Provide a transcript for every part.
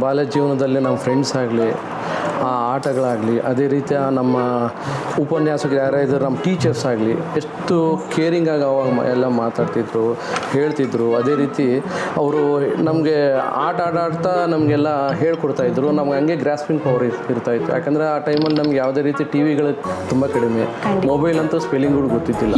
ಬಾಲ್ಯ ಜೀವನದಲ್ಲಿ ನಮ್ಮ ಫ್ರೆಂಡ್ಸ್ ಆಗಲಿ, ಆಟಗಳಾಗಲಿ, ಅದೇ ರೀತಿಯ ನಮ್ಮ ಉಪನ್ಯಾಸಕರು ಯಾರಾದರೂ ನಮ್ಮ ಟೀಚರ್ಸ್ ಆಗಲಿ ಎಷ್ಟು ಕೇರಿಂಗಾಗಿ ಅವಾಗ ಎಲ್ಲ ಮಾತಾಡ್ತಿದ್ರು, ಹೇಳ್ತಿದ್ರು. ಅದೇ ರೀತಿ ಅವರು ನಮಗೆ ಆಡ್ತಾ ನಮಗೆಲ್ಲ ಹೇಳ್ಕೊಡ್ತಾಯಿದ್ರು. ನಮ್ಗೆ ಹಂಗೆ ಗ್ರಾಸ್ಪಿಂಗ್ ಪವರ್ ಇರ್ತಾಯಿತ್ತು. ಯಾಕಂದರೆ ಆ ಟೈಮಲ್ಲಿ ನಮ್ಗೆ ಯಾವುದೇ ರೀತಿ ಟಿ ವಿಗಳು ತುಂಬ ಕಡಿಮೆ, ಮೊಬೈಲ್ ಅಂತೂ ಸ್ಪೆಲ್ಲಿಂಗ್ಗಳು ಗೊತ್ತಿದ್ದಿಲ್ಲ.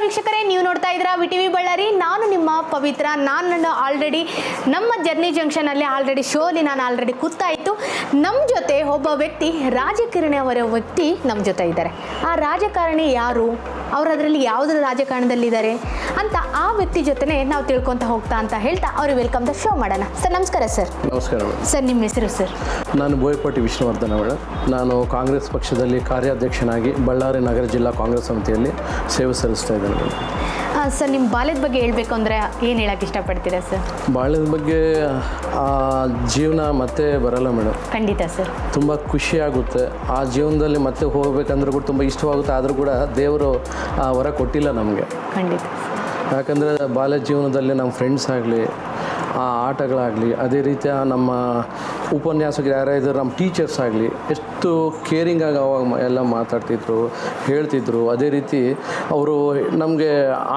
ವೀಕ್ಷಕರೇ, ನೀವು ನೋಡ್ತಾ ಇದ್ದೀರಾ ವಿಟಿವಿ ಬಳ್ಳಾರಿ. ನಾನು ನಿಮ್ಮ ಪವಿತ್ರ. ನಾನು ಆಲ್ರೆಡಿ ನಮ್ಮ ಜರ್ನಿ ಜಂಕ್ಷನಲ್ಲಿ ನಾನು ಆಲ್ರೆಡಿ ಕೂತಾಯಿತು. ನಮ್ಮ ಜೊತೆ ಒಬ್ಬ ವ್ಯಕ್ತಿ, ರಾಜಕಾರಣಿ ಅವರ ವ್ಯಕ್ತಿ ನಮ್ಮ ಜೊತೆ ಇದ್ದಾರೆ. ಆ ರಾಜಕಾರಣಿ ಯಾರು, ಅವರು ಅದರಲ್ಲಿ ಯಾವುದ್ರ ರಾಜಕಾರಣದಲ್ಲಿದ್ದಾರೆ ಅಂತ ಆ ವ್ಯಕ್ತಿ ಜೊತೆನೇ ನಾವು ತಿಳ್ಕೊತಾ ಹೋಗ್ತಾ ಅಂತ ಹೇಳ್ತಾ ಅವ್ರಿಗೆ ವೆಲ್ಕಮ್ ದ ಶೋ ಮಾಡೋಣ. ಸರ್ ನಮಸ್ಕಾರ. ಸರ್ ನಮಸ್ಕಾರ. ಸರ್ ನಿಮ್ಮ ಹೆಸರು? ಸರ್ ನಾನು ಬೋಯಪಾಟಿ ವಿಷ್ಣುವರ್ಧನ್ ಅವಳು. ನಾನು ಕಾಂಗ್ರೆಸ್ ಪಕ್ಷದಲ್ಲಿ ಕಾರ್ಯಾಧ್ಯಕ್ಷನಾಗಿ ಬಳ್ಳಾರಿ ನಗರ ಜಿಲ್ಲಾ ಕಾಂಗ್ರೆಸ್ ಸಮಿತಿಯಲ್ಲಿ ಸೇವೆ ಸಲ್ಲಿಸ್ತಾ ಇದ್ದೇನೆ. ಸರ್ ನಿಮ್ಮ ಬಾಲ್ಯದ ಬಗ್ಗೆ ಹೇಳಬೇಕು ಅಂದರೆ ಏನು ಹೇಳೋಕ್ಕೆ ಇಷ್ಟಪಡ್ತೀರಾ ಸರ್? ಬಾಲ್ಯದ ಬಗ್ಗೆ ಜೀವನ ಮತ್ತೆ ಬರಲ್ಲ ಮೇಡಮ್. ಖಂಡಿತ ಸರ್. ತುಂಬ ಖುಷಿಯಾಗುತ್ತೆ ಆ ಜೀವನದಲ್ಲಿ ಮತ್ತೆ ಹೋಗಬೇಕಂದ್ರೂ ಕೂಡ ತುಂಬ ಇಷ್ಟವಾಗುತ್ತೆ. ಆದರೂ ಕೂಡ ದೇವರು ಆ ವರ ಕೊಟ್ಟಿಲ್ಲ ನಮಗೆ. ಖಂಡಿತ. ಯಾಕಂದರೆ ಬಾಲ್ಯ ಜೀವನದಲ್ಲಿ ನಮ್ಮ ಫ್ರೆಂಡ್ಸ್ ಆಗಲಿ, ಆಟಗಳಾಗಲಿ, ಅದೇ ರೀತಿಯ ನಮ್ಮ ಉಪನ್ಯಾಸಕರು ಯಾರಾದರೂ ನಮ್ಮ ಟೀಚರ್ಸ್ ಆಗಲಿ ಎಷ್ಟು ಕೇರಿಂಗಾಗಿ ಅವಾಗ ಎಲ್ಲ ಮಾತಾಡ್ತಿದ್ರು, ಹೇಳ್ತಿದ್ರು. ಅದೇ ರೀತಿ ಅವರು ನಮಗೆ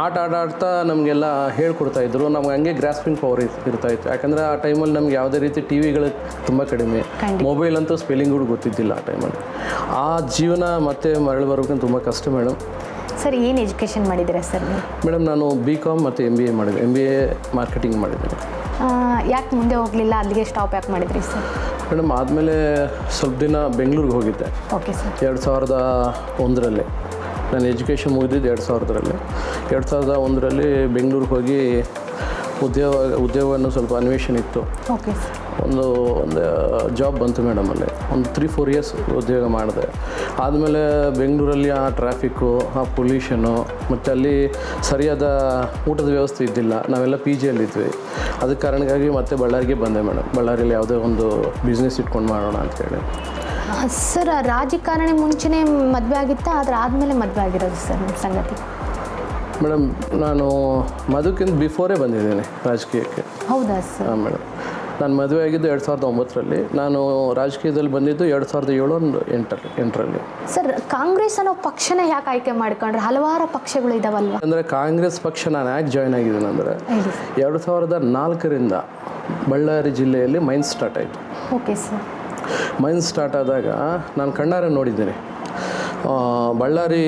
ಆಡ್ತಾ ನಮಗೆಲ್ಲ ಹೇಳ್ಕೊಡ್ತಾಯಿದ್ರು. ನಮ್ಗೆ ಹಂಗೆ ಗ್ರಾಸ್ಪಿಂಗ್ ಪವರ್ ಇರ್ತಾಯಿತ್ತು. ಯಾಕಂದರೆ ಆ ಟೈಮಲ್ಲಿ ನಮ್ಗೆ ಯಾವುದೇ ರೀತಿ ಟಿ ವಿಗಳು ತುಂಬ ಕಡಿಮೆ, ಮೊಬೈಲ್ ಅಂತೂ ಸ್ಪೆಲ್ಲಿಂಗ್ಗಳು ಗೊತ್ತಿದ್ದಿಲ್ಲ ಆ ಟೈಮಲ್ಲಿ. ಆ ಜೀವನ ಮತ್ತೆ ಮರಳಿ ಬರೋಕ್ಕಂತ ತುಂಬ ಕಷ್ಟ ಮೇಡಮ್. ಸರ್ ಏನು ಎಜುಕೇಷನ್ ಮಾಡಿದ್ದೀರಾ ಸರ್? ಮೇಡಮ್ ನಾನು BCom ಮತ್ತು MBA ಮಾಡಿದೆ. MBA ಮಾರ್ಕೆಟಿಂಗ್ ಮಾಡಿದ್ದೀನಿ. ಯಾಕೆ ಮುಂದೆ ಹೋಗಲಿಲ್ಲ, ಅಲ್ಲಿಗೆ ಸ್ಟಾಪ್ ಯಾಕೆ ಮಾಡಿದ್ರಿ ಸರ್? ಮೇಡಮ್ ಆದಮೇಲೆ ಸ್ವಲ್ಪ ದಿನ ಬೆಂಗಳೂರಿಗೆ ಹೋಗಿದ್ದೆ. Okay sir. 2001ರಲ್ಲಿ ನಾನು ಎಜುಕೇಷನ್ ಮುಗಿದಿದ್ದು 2000ರಲ್ಲಿ ಬೆಂಗಳೂರಿಗೆ ಹೋಗಿ ಉದ್ಯೋಗವನ್ನು ಸ್ವಲ್ಪ ಅನ್ವೇಷಣೆ ಇತ್ತು. Okay sir. ಒಂದು ಜಾಬ್ ಬಂತು ಮೇಡಮ್. ಅಲ್ಲಿ ಒಂದು 3-4 ಇಯರ್ಸ್ ಉದ್ಯೋಗ ಮಾಡಿದೆ. ಆದಮೇಲೆ ಬೆಂಗಳೂರಲ್ಲಿ ಆ ಟ್ರಾಫಿಕ್ಕು, ಆ ಪೊಲ್ಯೂಷನು, ಮತ್ತು ಅಲ್ಲಿ ಸರಿಯಾದ ಊಟದ ವ್ಯವಸ್ಥೆ ಇದ್ದಿಲ್ಲ. ನಾವೆಲ್ಲ PGಯಲ್ಲಿದ್ವಿ. ಅದಕ್ಕೆ ಕಾರಣಕ್ಕಾಗಿ ಮತ್ತೆ ಬಳ್ಳಾರಿಗೆ ಬಂದೆ ಮೇಡಮ್. ಬಳ್ಳಾರಿಯಲ್ಲಿ ಯಾವುದೋ ಒಂದು ಬಿಸ್ನೆಸ್ ಇಟ್ಕೊಂಡು ಮಾಡೋಣ ಅಂತೇಳಿ. ಸರ್ ರಾಜಕಾರಣಿ ಮುಂಚೆನೇ ಮದುವೆ ಆಗಿತ್ತಾ, ಆದರೆ ಆದಮೇಲೆ ಮದುವೆ ಆಗಿರೋದು ಸರ್ ನಿಮ್ಮ ಸಂಗತಿ? ಮೇಡಮ್ ನಾನು ಮದುವೆಗಿಂತ ಬಿಫೋರೇ ಬಂದಿದ್ದೀನಿ ರಾಜಕೀಯಕ್ಕೆ. ಹೌದಾ ಸರ್? ಹಾಂ ಮೇಡಮ್. ನಾನು ಮದುವೆ ಆಗಿದ್ದು 2009ರಲ್ಲಿ. ನಾನು ರಾಜಕೀಯದಲ್ಲಿ ಬಂದಿದ್ದು 2007-8ರಲ್ಲಿ. ಸರ್ ಕಾಂಗ್ರೆಸ್ ಅನ್ನೋ ಪಕ್ಷನ ಯಾಕೆ ಆಯ್ಕೆ ಮಾಡ್ಕೊಂಡ್ರೆ? ಹಲವಾರು ಪಕ್ಷಗಳು ಇದಾವಲ್ವ. ಅಂದರೆ ಕಾಂಗ್ರೆಸ್ ಪಕ್ಷ ನಾನು ಯಾಕೆ ಜಾಯ್ನ್ ಆಗಿದ್ದೀನಿ ಅಂದರೆ 2004ರಿಂದ ಬಳ್ಳಾರಿ ಜಿಲ್ಲೆಯಲ್ಲಿ ಮೈನ್ಸ್ ಸ್ಟಾರ್ಟ್ ಆಯಿತು. Okay sir. ಮೈನ್ಸ್ ಸ್ಟಾರ್ಟ್ ಆದಾಗ ನಾನು ಕಣ್ಣಾರೆ ನೋಡಿದ್ದೀನಿ. ಬಳ್ಳಾರಿ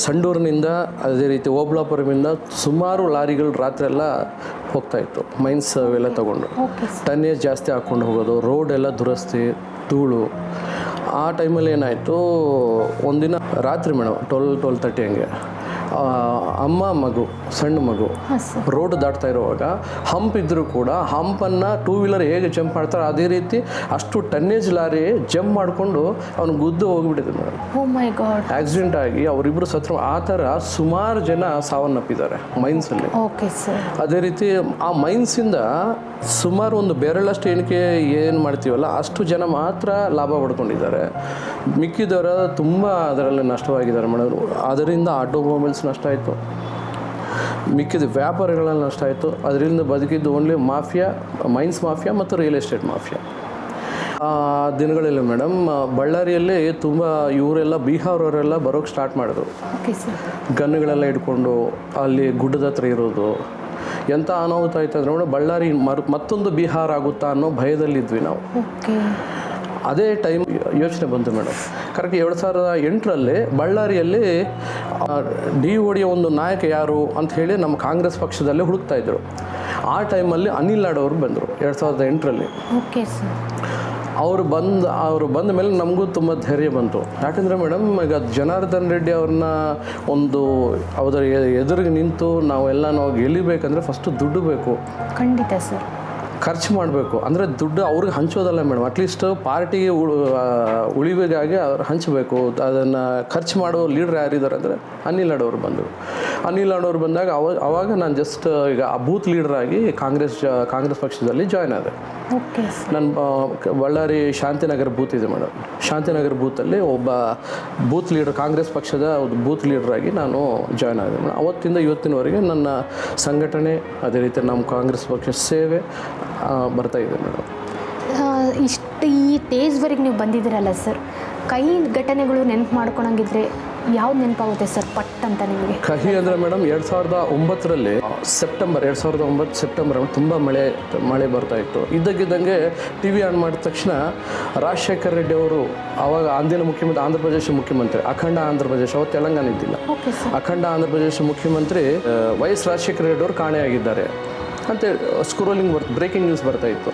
ಸಂಡೂರಿನಿಂದ, ಅದೇ ರೀತಿ ಓಬಳಾಪುರಮಿಂದ ಸುಮಾರು ಲಾರಿಗಳು ರಾತ್ರಿ ಎಲ್ಲ ಹೋಗ್ತಾಯಿತ್ತು ಮೈನ್ಸ್ ಎಲ್ಲ ತೊಗೊಂಡು. ಟನ್ನೇಜ್ ಜಾಸ್ತಿ ಹಾಕ್ಕೊಂಡು ಹೋಗೋದು, ರೋಡ್ ಎಲ್ಲ ದುರಸ್ತಿ, ಧೂಳು. ಆ ಟೈಮಲ್ಲಿ ಏನಾಯಿತು, ಒಂದಿನ ರಾತ್ರಿ ಮೇಡಮ್ 12-12:30 ಹಂಗೆ ಅಮ್ಮ ಮಗು, ಸಣ್ಣ ಮಗು ರೋಡ್ ದಾಟ್ತಾ ಇರುವಾಗ ಹಂಪ್ ಇದ್ದರೂ ಕೂಡ ಹಂಪನ್ನು 2 ವೀಲರ್ ಹೇಗೆ ಜಂಪ್ ಮಾಡ್ತಾರೆ ಅದೇ ರೀತಿ ಅಷ್ಟು ಟನ್ನೇಜ್ ಲಾರಿ ಜಂಪ್ ಮಾಡಿಕೊಂಡು ಅವ್ನು ಗುದ್ದು ಹೋಗಿಬಿಟ್ಟಿದೆ ಮೇಡಮ್. ಓ ಮೈ ಗಾಡ್. ಆಕ್ಸಿಡೆಂಟ್ ಆಗಿ ಅವರಿಬ್ಬರು ಸತ್ರು. ಆ ಥರ ಸುಮಾರು ಜನ ಸಾವನ್ನಪ್ಪಿದ್ದಾರೆ ಮೈನ್ಸಲ್ಲಿ. Okay sir. ಅದೇ ರೀತಿ ಆ ಮೈನ್ಸಿಂದ ಸುಮಾರು ಒಂದು ಬೆರಳಷ್ಟು ಎಣಿಕೆ ಏನು ಮಾಡ್ತೀವಲ್ಲ ಅಷ್ಟು ಜನ ಮಾತ್ರ ಲಾಭ ಪಡ್ಕೊಂಡಿದ್ದಾರೆ. ಮಿಕ್ಕಿದವರ ತುಂಬ ಅದರಲ್ಲಿ ನಷ್ಟವಾಗಿದ್ದಾರೆ ಮೇಡಮ್. ಅದರಿಂದ ಆಟೋಮೊಬೈಲ್ಸ್ ನಷ್ಟ ಆಯಿತು, ಮಿಕ್ಕಿದ ವ್ಯಾಪಾರಗಳಲ್ಲಿ ನಷ್ಟ ಆಯಿತು. ಅದರಿಂದ ಬದುಕಿದ್ದು ಓನ್ಲಿ ಮಾಫಿಯಾ, ಮೈನ್ಸ್ ಮಾಫಿಯಾ ಮತ್ತು ರಿಯಲ್ ಎಸ್ಟೇಟ್ ಮಾಫಿಯಾ. ಆ ದಿನಗಳಲ್ಲಿ ಮೇಡಮ್ ಬಳ್ಳಾರಿಯಲ್ಲಿ ತುಂಬ ಇವರೆಲ್ಲ ಬಿಹಾರವರೆಲ್ಲ ಬರೋಕ್ಕೆ ಸ್ಟಾರ್ಟ್ ಮಾಡಿದ್ರು. ಗನ್ನುಗಳೆಲ್ಲ ಇಟ್ಕೊಂಡು ಅಲ್ಲಿ ಗುಡ್ಡದ ಹತ್ರ ಇರೋದು. ಎಂಥ ಅನಾಹುತ ಆಯ್ತು ಅಂದರೆ ಮೇಡಮ್ ಬಳ್ಳಾರಿ ಮತ್ತೊಂದು ಬಿಹಾರ ಆಗುತ್ತಾ ಅನ್ನೋ ಭಯದಲ್ಲಿದ್ವಿ ನಾವು. ಅದೇ ಟೈಮ್ ಯೋಚನೆ ಬಂತು ಮೇಡಮ್. ಕರೆಕ್ಟ್ 2008ರಲ್ಲಿ ಬಳ್ಳಾರಿಯಲ್ಲಿ DOD ಒಂದು ನಾಯಕ ಯಾರು ಅಂತ ಹೇಳಿ ನಮ್ಮ ಕಾಂಗ್ರೆಸ್ ಪಕ್ಷದಲ್ಲೇ ಹುಡುಕ್ತಾಯಿದ್ರು. ಆ ಟೈಮಲ್ಲಿ ಅನಿಲ್ ಲಾಡ್ ಅವರು ಬಂದರು 2008ರಲ್ಲಿ. Okay sir. ಅವರು ಬಂದ ಮೇಲೆ ನಮಗೂ ತುಂಬ ಧೈರ್ಯ ಬಂತು. ಯಾಕಂದರೆ ಮೇಡಮ್ ಈಗ ಜನಾರ್ದನ್ ರೆಡ್ಡಿ ಅವ್ರನ್ನ ಅದರ ಎದುರಿಗೆ ನಿಂತು ನಾವು ಗೆಲ್ಲಿಬೇಕಂದ್ರೆ ಫಸ್ಟು ದುಡ್ಡು ಬೇಕು. ಖಂಡಿತ ಸರ್. ಖರ್ಚು ಮಾಡಬೇಕು. ಅಂದರೆ ದುಡ್ಡು ಅವ್ರಿಗೆ ಹಂಚೋದಲ್ಲ ಮೇಡಮ್, ಅಟ್ಲೀಸ್ಟ್ ಪಾರ್ಟಿಗೆ ಉಳಿವಿಗಾಗಿ ಅವ್ರು ಹಂಚಬೇಕು. ಅದನ್ನು ಖರ್ಚು ಮಾಡೋ ಲೀಡ್ರ್ ಯಾರಿದ್ದಾರೆ ಅಂದರೆ ಅನಿಲ್ ಲಾಡ್ ಅವರು ಬಂದರು. ಅನಿಲ್ ಲಾಡ್ ಅವರು ಬಂದಾಗ ಅವಾಗ ನಾನು ಜಸ್ಟ್ ಈಗ ಬೂತ್ ಲೀಡ್ರಾಗಿ ಕಾಂಗ್ರೆಸ್ ಪಕ್ಷದಲ್ಲಿ ಜಾಯ್ನ್ ಆದೆ. Okay sir. ನನ್ನ ಬಳ್ಳಾರಿ ಶಾಂತಿನಗರ ಬೂತ್ ಇದೆ ಮೇಡಮ್. ಶಾಂತಿನಗರ ಬೂತಲ್ಲಿ ಒಬ್ಬ ಬೂತ್ ಲೀಡರ್, ಕಾಂಗ್ರೆಸ್ ಪಕ್ಷದ ಒಂದು ಬೂತ್ ಲೀಡ್ರಾಗಿ ನಾನು ಜಾಯ್ನ್ ಆಗಿದೆ ಮೇಡಮ್. ಅವತ್ತಿಂದ ಇವತ್ತಿನವರೆಗೆ ನನ್ನ ಸಂಘಟನೆ, ಅದೇ ರೀತಿ ನಮ್ಮ ಕಾಂಗ್ರೆಸ್ ಪಕ್ಷ ಸೇವೆ ಬರ್ತಾಯಿದೆ ಮೇಡಮ್. ಇಷ್ಟು ಈ ಸ್ಟೇಜ್ವರೆಗೆ ನೀವು ಬಂದಿದ್ದೀರಲ್ಲ ಸರ್, ಕೈ ಘಟನೆಗಳು ನೆನಪು ಮಾಡ್ಕೊಳಂಗಿದ್ರೆ ಯಾವ್ದು ನೆನಪಾಗುತ್ತೆ ಸರ್ ಪಟ್ ಅಂತ ನಿಮಗೆ? ಕಹಿ ಅಂದರೆ ಮೇಡಮ್ 2009ರಲ್ಲಿ ಸೆಪ್ಟೆಂಬರ್ ತುಂಬ ಮಳೆ ಬರ್ತಾಯಿತ್ತು. ಇದ್ದಕ್ಕಿದ್ದಂಗೆ ಟಿ ವಿ ಆನ್ ಮಾಡಿದ ತಕ್ಷಣ ರಾಜಶೇಖರ್ ರೆಡ್ಡಿ ಅವರು, ಆವಾಗ ಅಂದಿನ ಮುಖ್ಯಮಂತ್ರಿ, ಆಂಧ್ರ ಪ್ರದೇಶ ಮುಖ್ಯಮಂತ್ರಿ, ಅಖಂಡ ಆಂಧ್ರ ಪ್ರದೇಶ, ಅವತ್ತು ತೆಲಂಗಾಣ ಇದ್ದಿಲ್ಲ, ಅಖಂಡ ಆಂಧ್ರ ಪ್ರದೇಶ ಮುಖ್ಯಮಂತ್ರಿ ವೈಎಸ್ ರಾಜಶೇಖರ ರೆಡ್ಡಿ ಅವರು ಕಾಣೆಯಾಗಿದ್ದಾರೆ ಅಂತ ಸ್ಕ್ರೋಲಿಂಗ್ ಬ್ರೇಕಿಂಗ್ ನ್ಯೂಸ್ ಬರ್ತಾಯಿತ್ತು.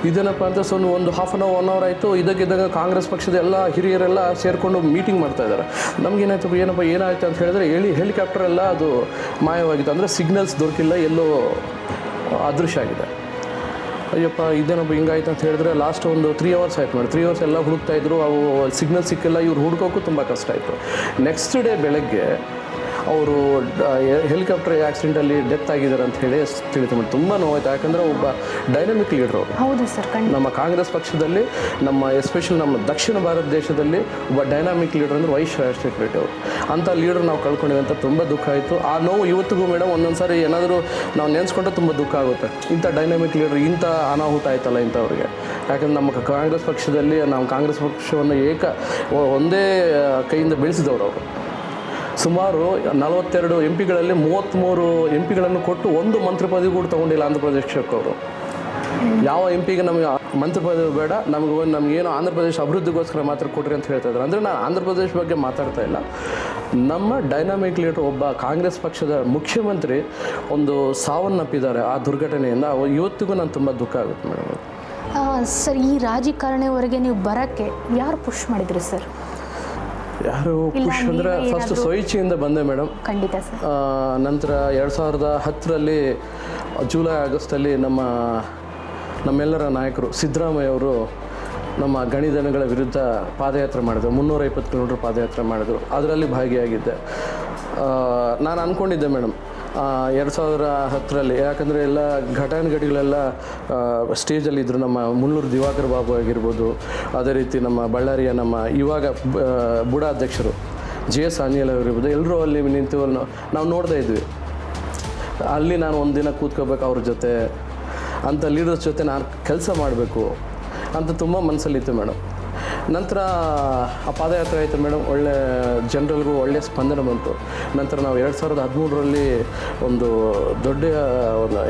ಇದೇನಪ್ಪ ಅಂತ ಒಂದು ಹಾಫ್ ಆನ್ ಅವರ್ 1 ಅವರ್ ಆಯಿತು. ಇದಕ್ಕಿದ್ದಾಗ ಕಾಂಗ್ರೆಸ್ ಪಕ್ಷದ ಎಲ್ಲ ಹಿರಿಯರೆಲ್ಲ ಸೇರಿಕೊಂಡು ಮೀಟಿಂಗ್ ಮಾಡ್ತಾ ಇದ್ದಾರೆ. ನಮಗೇನಾಯ್ತು, ಏನಾಯಿತು ಅಂತ ಹೇಳಿದ್ರೆ ಹೆಲಿಕಾಪ್ಟರ್ ಎಲ್ಲ ಅದು ಮಾಯವಾಗಿತ್ತು, ಅಂದರೆ ಸಿಗ್ನಲ್ಸ್ ದೊರಕಿಲ್ಲ, ಎಲ್ಲೋ ಅದೃಶ್ಯ ಆಗಿದೆ. ಅಯ್ಯಪ್ಪ ಇದೇನಪ್ಪ ಹಿಂಗಾಯ್ತು ಅಂತ ಹೇಳಿದ್ರೆ ಲಾಸ್ಟ್ ಒಂದು 3 ಅವರ್ಸ್ ಆಯ್ತು ಮೇಡಮ್. 3 ಅವರ್ಸ್ ಎಲ್ಲ ಹುಡುಕ್ತಾಯಿದ್ರು, ಅವು ಸಿಗ್ನಲ್ ಸಿಕ್ಕಿಲ್ಲ, ಇವ್ರು ಹುಡ್ಕೋಕ್ಕೂ ತುಂಬ ಕಷ್ಟ ಆಯಿತು. ನೆಕ್ಸ್ಟ್ ಡೇ ಬೆಳಗ್ಗೆ ಅವರು ಹೆಲಿಕಾಪ್ಟರ್ ಆಕ್ಸಿಡೆಂಟಲ್ಲಿ ಡೆತ್ ಆಗಿದ್ದಾರೆ ಅಂತ ಹೇಳಿ ತಿಳಿತು ಮೇಡಮ್. ತುಂಬ ನೋವಾಯ್ತು, ಯಾಕಂದರೆ ಒಬ್ಬ ಡೈನಮಿಕ್ ಲೀಡ್ರು ಅವರು. ಹೌದು ಸರ್. ನಮ್ಮ ಕಾಂಗ್ರೆಸ್ ಪಕ್ಷದಲ್ಲಿ, ಎಸ್ಪೆಷಲಿ ನಮ್ಮ ದಕ್ಷಿಣ ಭಾರತ ದೇಶದಲ್ಲಿ ಒಬ್ಬ ಡೈನಾಮಿಕ್ ಲೀಡರ್ ಅಂದರೆ ವೈಎಸ್ ರಾಜಶೇಖರ ರೆಡ್ಡಿ ಅವರು. ಅಂಥ ಲೀಡರ್ ನಾವು ಕಳ್ಕೊಂಡಿವಿ ಅಂತ ತುಂಬ ದುಃಖ ಆಯಿತು. ಆ ನೋವು ಇವತ್ತಿಗೂ ಮೇಡಮ್ ಒಂದೊಂದು ಸಾರಿ ಏನಾದರೂ ನಾವು ನೆನೆಸ್ಕೊಂಡ್ರೆ ತುಂಬ ದುಃಖ ಆಗುತ್ತೆ. ಇಂಥ ಡೈನಾಮಿಕ್ ಲೀಡರ್, ಇಂಥ ಅನಾಹುತ ಆಯ್ತಲ್ಲ ಇಂಥವ್ರಿಗೆ. ಯಾಕಂದರೆ ನಮ್ಮ ಕಾಂಗ್ರೆಸ್ ಪಕ್ಷದಲ್ಲಿ ನಾವು ಕಾಂಗ್ರೆಸ್ ಪಕ್ಷವನ್ನು ಒಂದೇ ಕೈಯಿಂದ ಬೆಳೆಸಿದವರು ಅವರು. ಸುಮಾರು 42 MP ಗಳಲ್ಲಿ 33 MP ಕೊಟ್ಟು ಒಂದು ಮಂತ್ರಿ ಪದವಿ ಕೂಡ ತೊಗೊಂಡಿಲ್ಲ ಆಂಧ್ರ ಪ್ರದೇಶಕ್ಕೆ ಅವರು. ಯಾವ MP ನಮಗೆ ಮಂತ್ರಿ ಪದವಿ ಬೇಡ, ನಮಗೇನು ಆಂಧ್ರ ಪ್ರದೇಶ ಅಭಿವೃದ್ಧಿಗೋಸ್ಕರ ಮಾತ್ರ ಕೊಡ್ರಿ ಅಂತ ಹೇಳ್ತಾ ಇದ್ದಾರೆ. ಅಂದರೆ ನಾನು ಆಂಧ್ರ ಪ್ರದೇಶ ಬಗ್ಗೆ ಮಾತಾಡ್ತಾ ಇಲ್ಲ. ನಮ್ಮ ಡೈನಾಮಿಕ್ ಲೀಡರ್ ಒಬ್ಬ ಕಾಂಗ್ರೆಸ್ ಪಕ್ಷದ ಮುಖ್ಯಮಂತ್ರಿ ಒಂದು ಸಾವನ್ನಪ್ಪಿದ್ದಾರೆ ಆ ದುರ್ಘಟನೆಯಿಂದ. ಇವತ್ತಿಗೂ ನಾನು ತುಂಬ ದುಃಖ ಆಗುತ್ತೆ ಮೇಡಮ್. ಸರ್, ಈ ರಾಜಕಾರಣವರೆಗೆ ನೀವು ಬರೋಕ್ಕೆ ಯಾರು ಪುಷ್ ಮಾಡಿದ್ರಿ ಸರ್? ಯಾರು ಪುಷ್ ಅಂದರೆ ಫಸ್ಟ್ ಸ್ವಇಚ್ಛೆಯಿಂದ ಬಂದೆ ಮೇಡಮ್. ಖಂಡಿತ ಸರ್. ನಂತರ 2010ರಲ್ಲಿ ಜುಲೈ ಆಗಸ್ಟಲ್ಲಿ ನಮ್ಮೆಲ್ಲರ ನಾಯಕರು ಸಿದ್ದರಾಮಯ್ಯ ಅವರು ನಮ್ಮ ಗಣಿಧನಗಳ ವಿರುದ್ಧ ಪಾದಯಾತ್ರೆ ಮಾಡಿದ್ರು. 320 ಕಿಲೋಮೀಟ್ರ್ ಪಾದಯಾತ್ರೆ ಮಾಡಿದ್ರು. ಅದರಲ್ಲಿ ಭಾಗಿಯಾಗಿದ್ದೆ. ನಾನು ಅಂದ್ಕೊಂಡಿದ್ದೆ ಮೇಡಮ್ 2010ರಲ್ಲಿ, ಯಾಕಂದರೆ ಎಲ್ಲ ಘಟಾನುಘಟಿಗಳೆಲ್ಲ ಸ್ಟೇಜಲ್ಲಿ ಇದ್ದರು. ನಮ್ಮ ಮುಳ್ಳೂರು ದಿವಾಕರ್ ಬಾಬು ಆಗಿರ್ಬೋದು, ಅದೇ ರೀತಿ ನಮ್ಮ ಬಳ್ಳಾರಿಯ ನಮ್ಮ ಇವಾಗ ಬುಡ ಅಧ್ಯಕ್ಷರು JS ಆಂಜನೇಯ ಅವರಿರ್ಬೋದು, ಎಲ್ಲರೂ ಅಲ್ಲಿ ನಿಂತು ನಾವು ನೋಡ್ತಾ ಇದ್ವಿ. ಅಲ್ಲಿ ನಾನು ಒಂದಿನ ಕೂತ್ಕೋಬೇಕು ಅವ್ರ ಜೊತೆ, ಅಂಥ ಲೀಡರ್ಸ್ ಜೊತೆ ನಾನು ಕೆಲಸ ಮಾಡಬೇಕು ಅಂತ ತುಂಬ ಮನಸ್ಸಲ್ಲಿತ್ತು ಮೇಡಮ್. ನಂತರ ಆ ಪಾದಯಾತ್ರೆ ಆಯಿತು ಮೇಡಮ್. ಒಳ್ಳೆ ಜನರಲ್ಗೂ ಒಳ್ಳೆಯ ಸ್ಪಂದನೆ ಬಂತು. ನಂತರ ನಾವು 2013ರಲ್ಲಿ ಒಂದು ದೊಡ್ಡ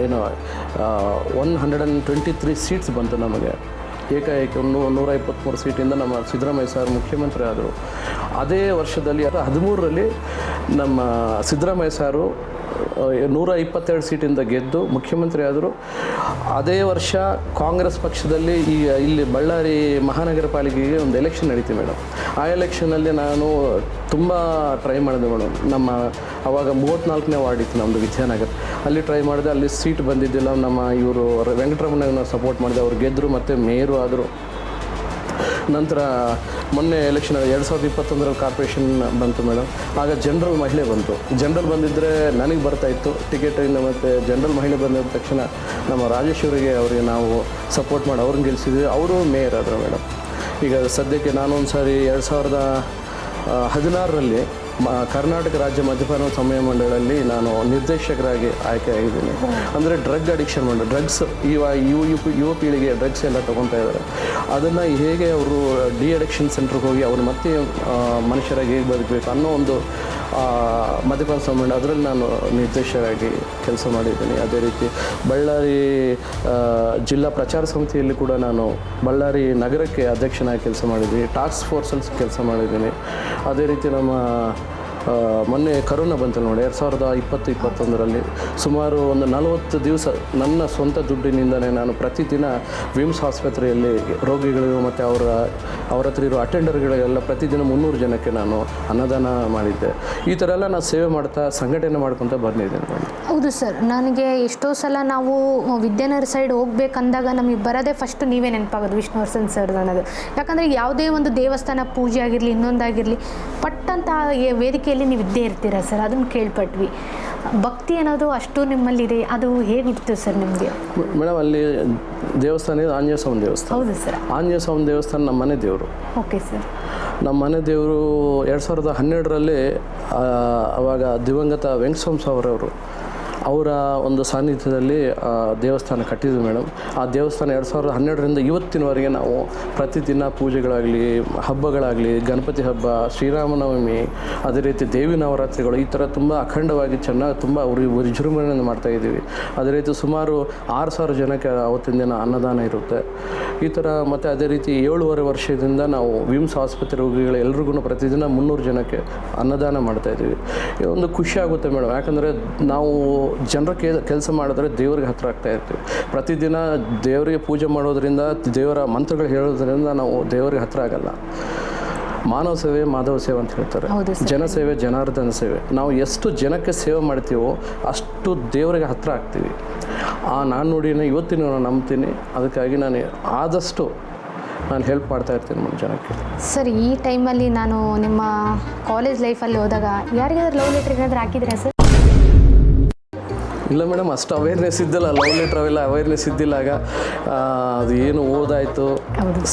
ಏನು 123 ಸೀಟ್ಸ್ ಬಂತು ನಮಗೆ. ಏಕಾಏಕಿ 123 ಸೀಟಿಂದ ನಮ್ಮ ಸಿದ್ದರಾಮಯ್ಯ ಸರ್ ಮುಖ್ಯಮಂತ್ರಿ ಆದರು. ಅದೇ ವರ್ಷದಲ್ಲಿ 2013ರಲ್ಲಿ ನಮ್ಮ ಸಿದ್ದರಾಮಯ್ಯ ಸಾರು 122 ಸೀಟಿಂದ ಗೆದ್ದು ಮುಖ್ಯಮಂತ್ರಿ ಆದರು. ಅದೇ ವರ್ಷ ಕಾಂಗ್ರೆಸ್ ಪಕ್ಷದಲ್ಲಿ ಇಲ್ಲಿ ಬಳ್ಳಾರಿ ಮಹಾನಗರ ಪಾಲಿಕೆಗೆ ಒಂದು ಎಲೆಕ್ಷನ್ ನಡೀತೀವಿ ಮೇಡಮ್. ಆ ಎಲೆಕ್ಷನಲ್ಲಿ ನಾನು ತುಂಬ ಟ್ರೈ ಮಾಡಿದೆ ಮೇಡಮ್. ನಮ್ಮ ಆವಾಗ 34ನೇ ವಾರ್ಡ್ ಇತ್ತು ನಮ್ಮದು ವಿದ್ಯಾನಗರ. ಅಲ್ಲಿ ಟ್ರೈ ಮಾಡಿದೆ, ಅಲ್ಲಿ ಸೀಟ್ ಬಂದಿದ್ದಿಲ್ಲ. ನಮ್ಮ ಇವರು ವೆಂಕಟರಮಣನ ಸಪೋರ್ಟ್ ಮಾಡಿದೆ, ಅವ್ರು ಗೆದ್ದರು ಮತ್ತು ಮೇಯರು ಆದರು. ನಂತರ ಮೊನ್ನೆ ಎಲೆಕ್ಷನ್ 2021ರಲ್ಲಿ ಕಾರ್ಪೊರೇಷನ್ ಬಂತು ಮೇಡಮ್. ಆಗ ಜನರಲ್ ಮಹಿಳೆ ಬಂತು. ಜನರಲ್ ಬಂದಿದ್ದರೆ ನನಗೆ ಬರ್ತಾಯಿತ್ತು ಟಿಕೆಟಿಂದ, ಮತ್ತು ಜನರಲ್ ಮಹಿಳೆ ಬಂದಿದ್ದ ತಕ್ಷಣ ನಮ್ಮ ರಾಜೇಶ್ವರಿಗೆ ಅವರಿಗೆ ನಾವು ಸಪೋರ್ಟ್ ಮಾಡಿ ಅವ್ರನ್ನ ಗೆಲ್ಲಿಸಿದ್ವಿ. ಅವರು ಮೇಯರ್ ಆದರು ಮೇಡಮ್. ಈಗ ಸದ್ಯಕ್ಕೆ ನಾನೊಂದು ಸಾರಿ 2016ರಲ್ಲಿ ಕರ್ನಾಟಕ ರಾಜ್ಯ ಮದ್ಯಪಾನ ಸಮಯ ಮಂಡಳಲ್ಲಿ ನಾನು ನಿರ್ದೇಶಕರಾಗಿ ಆಯ್ಕೆಯಾಗಿದ್ದೀನಿ. ಅಂದರೆ ಡ್ರಗ್ ಅಡಿಕ್ಷನ್ ಮಾಡಿ, ಡ್ರಗ್ಸ್ ಯುವ ಪೀಳಿಗೆ ಡ್ರಗ್ಸ್ ಎಲ್ಲ ತೊಗೊತಾ ಇದ್ದಾರೆ. ಅದನ್ನು ಹೇಗೆ ಅವರು ಡಿ ಅಡಿಕ್ಷನ್ ಸೆಂಟ್ರಿಗೆ ಹೋಗಿ ಅವ್ರು ಮತ್ತೆ ಮನುಷ್ಯರಾಗಿ ಹೇಗೆ ಬದುಕಬೇಕು ಅನ್ನೋ ಒಂದು ಮದ್ಯಪಾನ ಸಂಬಂಧ ಅದರಲ್ಲಿ ನಾನು ನಿರ್ದೇಶಕರಾಗಿ ಕೆಲಸ ಮಾಡಿದ್ದೀನಿ. ಅದೇ ರೀತಿ ಬಳ್ಳಾರಿ ಜಿಲ್ಲಾ ಪ್ರಚಾರ ಸಮಿತಿಯಲ್ಲಿ ಕೂಡ ನಾನು ಬಳ್ಳಾರಿ ನಗರಕ್ಕೆ ಅಧ್ಯಕ್ಷನಾಗಿ ಕೆಲಸ ಮಾಡಿದ್ದೀನಿ. ಟಾಸ್ಕ್ ಫೋರ್ಸಲ್ಲಿ ಕೆಲಸ ಮಾಡಿದ್ದೀನಿ. ಅದೇ ರೀತಿ ನಮ್ಮ ಮೊನ್ನೆ ಕರೋನಾ ಬಂತಲ್ಲ ನೋಡಿ 2020-21ರಲ್ಲಿ ಸುಮಾರು ಒಂದು 40 ದಿವಸ ನನ್ನ ಸ್ವಂತ ದುಡ್ಡಿನಿಂದಲೇ ನಾನು ಪ್ರತಿದಿನ ವಿಮ್ಸ್ ಆಸ್ಪತ್ರೆಯಲ್ಲಿ ರೋಗಿಗಳಿಗೂ ಮತ್ತು ಅವರ ಹತ್ರ ಇರೋ ಅಟೆಂಡರ್ಗಳಿಗೆಲ್ಲ ಪ್ರತಿದಿನ 300 ಜನಕ್ಕೆ ನಾನು ಅನ್ನದಾನ ಮಾಡಿದ್ದೆ. ಈ ಥರ ಎಲ್ಲ ನಾನು ಸೇವೆ ಮಾಡ್ತಾ ಸಂಘಟನೆ ಮಾಡ್ಕೊತ ಬಂದಿದ್ದೇನೆ ನಾನು. ಹೌದು ಸರ್, ನನಗೆ ಎಷ್ಟೋ ಸಲ ನಾವು ವಿದ್ಯಾನಗರ ಸೈಡ್ ಹೋಗ್ಬೇಕಂದಾಗ ನಮಗೆ ಬರೋದೇ ಫಸ್ಟ್ ನೀವೇ ನೆನಪಾಗೋದು ವಿಷ್ಣುವರ್ಧನ್ ಸರ್ ಅನ್ನೋದು. ಯಾಕಂದರೆ ಯಾವುದೇ ಒಂದು ದೇವಸ್ಥಾನ ಪೂಜೆ ಆಗಿರಲಿ ಇನ್ನೊಂದಾಗಿರಲಿ ಪಟ್ಟಂತ ವೇದಿಕೆಯಲ್ಲಿ ನೀವು ಇದ್ದೇ ಇರ್ತೀರ ಸರ್, ಅದನ್ನು ಕೇಳ್ಪಟ್ವಿ. ಭಕ್ತಿ ಅನ್ನೋದು ಅಷ್ಟು ನಿಮ್ಮಲ್ಲಿದೆ, ಅದು ಹೇಗೆ ಹುಟ್ಟಿತು ಸರ್ ನಿಮಗೆ? ಮೇಡಮ್ ಅಲ್ಲಿ ದೇವಸ್ಥಾನ ಇದೆ, ಆಂಜನೇಯ ಸ್ವಾಮಿ ದೇವಸ್ಥಾನ. ಹೌದು ಸರ್. ಆಂಜನೇಯ ಸ್ವಾಮಿ ದೇವಸ್ಥಾನ ನಮ್ಮ ಮನೆ ದೇವರು. Okay sir. ನಮ್ಮ ಮನೆ ದೇವರು 2012ರಲ್ಲಿ ಅವಾಗ ದಿವಂಗತ ವೆಂಕಟಸ್ವಾಮಿ ಸಾವ್ರವರು ಅವರ ಒಂದು ಸಾನ್ನಿಧ್ಯದಲ್ಲಿ ದೇವಸ್ಥಾನ ಕಟ್ಟಿದ್ವಿ ಮೇಡಮ್. ಆ ದೇವಸ್ಥಾನ 2012ರಿಂದ ಇವತ್ತಿನವರೆಗೆ ನಾವು ಪ್ರತಿದಿನ ಪೂಜೆಗಳಾಗಲಿ, ಹಬ್ಬಗಳಾಗಲಿ, ಗಣಪತಿ ಹಬ್ಬ, ಶ್ರೀರಾಮನವಮಿ, ಅದೇ ರೀತಿ ದೇವಿ ನವರಾತ್ರಿಗಳು, ಈ ಥರ ತುಂಬ ಅಖಂಡವಾಗಿ ಚೆನ್ನಾಗಿ ತುಂಬ ವಿಜೃಂಭಣೆಯನ್ನು ಮಾಡ್ತಾಯಿದ್ದೀವಿ. ಅದೇ ರೀತಿ ಸುಮಾರು 6,000 ಜನಕ್ಕೆ ಅವತ್ತಿನ ದಿನ ಅನ್ನದಾನ ಇರುತ್ತೆ. ಈ ಥರ ಮತ್ತು ಅದೇ ರೀತಿ 7.5 ವರ್ಷದಿಂದ ನಾವು ವಿಮ್ಸ್ ಆಸ್ಪತ್ರೆ ರೋಗಿಗಳು ಎಲ್ರಿಗೂ ಪ್ರತಿದಿನ 300 ಜನಕ್ಕೆ ಅನ್ನದಾನ ಮಾಡ್ತಾಯಿದ್ದೀವಿ. ಒಂದು ಖುಷಿ ಆಗುತ್ತೆ ಮೇಡಮ್, ಯಾಕಂದರೆ ನಾವು ಜನರ ಕೆಲಸ ಮಾಡಿದ್ರೆ ದೇವ್ರಿಗೆ ಹತ್ತಿರ ಆಗ್ತಾ ಇರ್ತೀವಿ. ಪ್ರತಿದಿನ ದೇವರಿಗೆ ಪೂಜೆ ಮಾಡೋದ್ರಿಂದ, ದೇವರ ಮಂತ್ರಗಳು ಹೇಳೋದ್ರಿಂದ ನಾವು ದೇವರಿಗೆ ಹತ್ತಿರ ಆಗಲ್ಲ. ಮಾನವ ಸೇವೆ ಮಾಧವ ಸೇವೆ ಅಂತ ಹೇಳ್ತಾರೆ. ಜನಸೇವೆ ಜನಾರ್ದನ ಸೇವೆ. ನಾವು ಎಷ್ಟು ಜನಕ್ಕೆ ಸೇವೆ ಮಾಡ್ತೀವೋ ಅಷ್ಟು ದೇವರಿಗೆ ಹತ್ತಿರ ಆಗ್ತೀವಿ. ಆ ನಾನು ನೋಡಿನ ಇವತ್ತಿನ ನಾನು ನಂಬ್ತೀನಿ. ಅದಕ್ಕಾಗಿ ನಾನು ಆದಷ್ಟು ನಾನು ಹೆಲ್ಪ್ ಮಾಡ್ತಾ ಇರ್ತೀನಿ ನಮ್ಮ ಜನಕ್ಕೆ. ಸರ್, ಈ ಟೈಮಲ್ಲಿ ನಾನು ನಿಮ್ಮ ಕಾಲೇಜ್ ಲೈಫಲ್ಲಿ ಹೋದಾಗ ಯಾರಿಗಾದ್ರೂ ಲವ್ ಲೆಟರ್ ಏನಾದರೂ ಹಾಕಿದ್ರಾ ಸರ್? ಇಲ್ಲ ಮೇಡಮ್, ಅಷ್ಟು ಅವೇರ್ನೆಸ್ ಇದ್ದಿಲ್ಲ. ಲವ್ ಲೆಟ್ರ್ ಅವೆಲ್ಲ ಅವೇರ್ನೆಸ್ ಇದ್ದಿಲ್ಲ. ಆಗ ಅದು ಏನು ಓದಾಯಿತು,